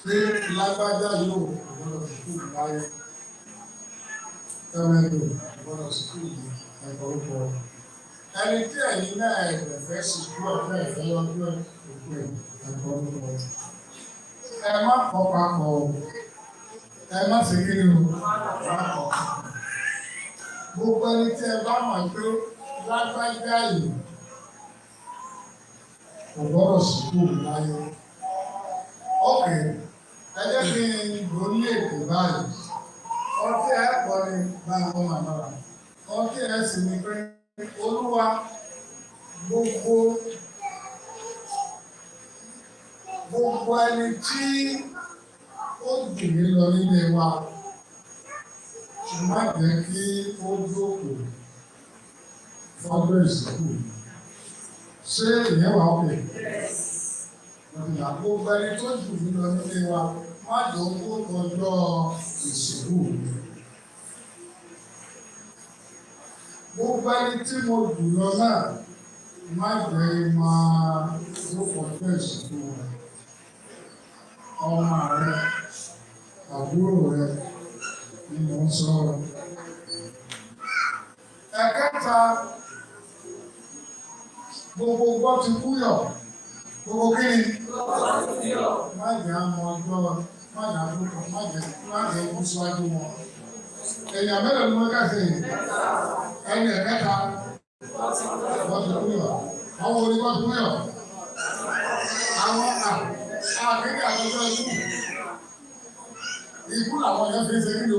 Ṣé lágbájá yóò gbọ́dọ̀ sùkúù láyé? Tẹ́mẹ́lò gbọ́dọ̀ sùkúù ẹ̀kọ́ orúkọ. Ẹni tí ẹ̀yin náà ẹ̀fẹ̀ fẹ́ sùkúù ọ̀fẹ́ ẹ̀fẹ́ lọ́dún òkú ẹ̀kọ́ orúkọ. Ẹ má kọ́ papọ̀ o. Ẹ má ṣe kí ni o, gbogbo ẹni tí ẹ bá mọ̀ pé lágbájá yìí kò gbọ́dọ̀ sùkúù láyé. Ọ̀kẹ́ ẹ jẹ́ kí n lò ní èdè báyìí. Ọtí ẹ pọ̀ ní báwọn màmá rà. Ọtí ẹ sì ní pé olúwa gbogbo ẹni tí ó dùn mí lọ nílé wa, má jẹ́ kí ó jókòó fọ́dún ìsìnkú. Ṣé ìyẹn wà ókè? Gbogbo ẹni tó dùn mí lọ nílé wa, má jẹ́ ó kọjọ́ ìsìnkú. Gbogbo ẹni tí mo dùn lọ náà, má jẹ́ máa jókòó fọ́dún ìsìnkú rẹ̀. Ọmọ rẹ̀, àbúrò rẹ̀ ni mò ń sọ̀rọ̀. Ẹ̀kẹta, gbogbo gbọ́ ti kúyọ̀. Gbogbo kí ni? Má jẹ́ àmọ́ ọjọ́, má jẹ́ àdúgbò, má jẹ́ ikú síwájú wọn. Èèyàn mélòó ni wọ́n kẹ́sì? Ẹni ẹ̀kẹta, gbọ́ ti kúyọ̀. Àwọn onígbọ́ ti kúyọ̀. Àwọn àkékè àtọ́jọ́ ikú. Ikú làwọn yẹn fi ṣe nílò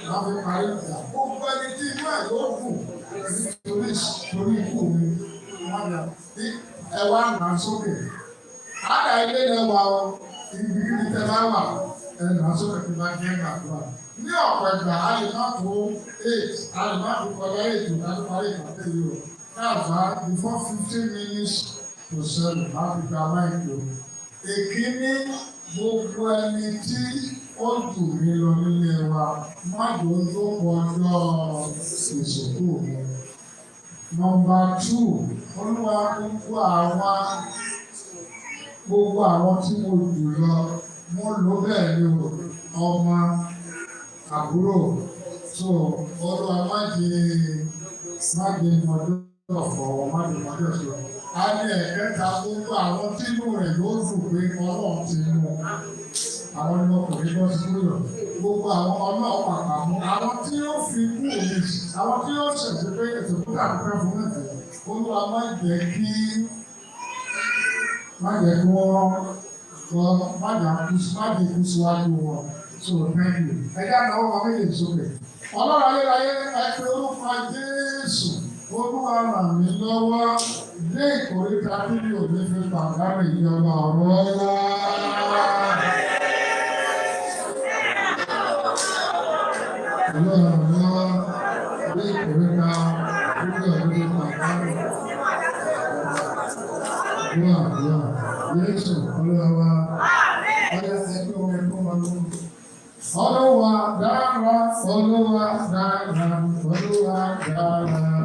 máa fi parí ìjà. Gbogbo ẹni tí inú ẹ̀ yóò kù torí ikú mi. Ẹ wá nà sókè. Àdá ilé ẹ wà ọ, ibikíbi tẹ bá wà, ẹ nà sókè tí bá jẹ́ gbàdúrà. Ní ọ̀pọ̀ ìgbà, a lè má tó 8, a lè má tó kọjá 8 láti parí ìpàdé yìí o. Káàbá before 15 minutes to 7 láti gba máìkì o. Èkíní gbogbo ẹni tí ó jù mí lọ nílé wa, má jò ó jókòó ọjọ́ ìsìnkú mi. Nọ́mbà 2, Olúwa gbogbo àwọn tí mo jù lọ, mo lò bẹ́ẹ̀ ni ọmọ àbúrò. So Olúwa má di mọdún ọ̀fọ̀, má di mọdún ọ̀fọ̀. A ní ẹ̀kẹta gbogbo àwọn tí inú rẹ̀ yóò dùn pé Ọlọ́run ti mú àwọn ní ọkùnrin bọ́ sí kúrò. Gbogbo àwọn ọlọ́pàá pàmò, àwọn tí yóò fi kú òní, àwọn tí yóò ṣẹ̀ṣẹ̀ pé ètò tó dà pẹ́ fún ẹ̀fẹ̀. Olúwa má jẹ́ kí wọ́n má jẹ́ kú síwájú wọn. So thank you. Ẹ̀yà náà wọ́n méjèèjì sókè. Ọlọ́run ayérayé ẹ pé orúkọ Jésù. Olúwa ràn mí lọ́wọ́ dé ìkórìíta tí mi ò ní fi pàdánù ìjọba ọ̀rọ̀ ọ̀la. Ọlọ́run ràn mí lọ́wọ́ dé ìkórìíta tí mi ò ní fi pàdánù ìjọba Jésù Olúwa wa. Ọjọ́ ẹgbẹ́ omi ẹ̀kọ́ máa lọ. Olúwa dára, Olúwa dára, Olúwa dára.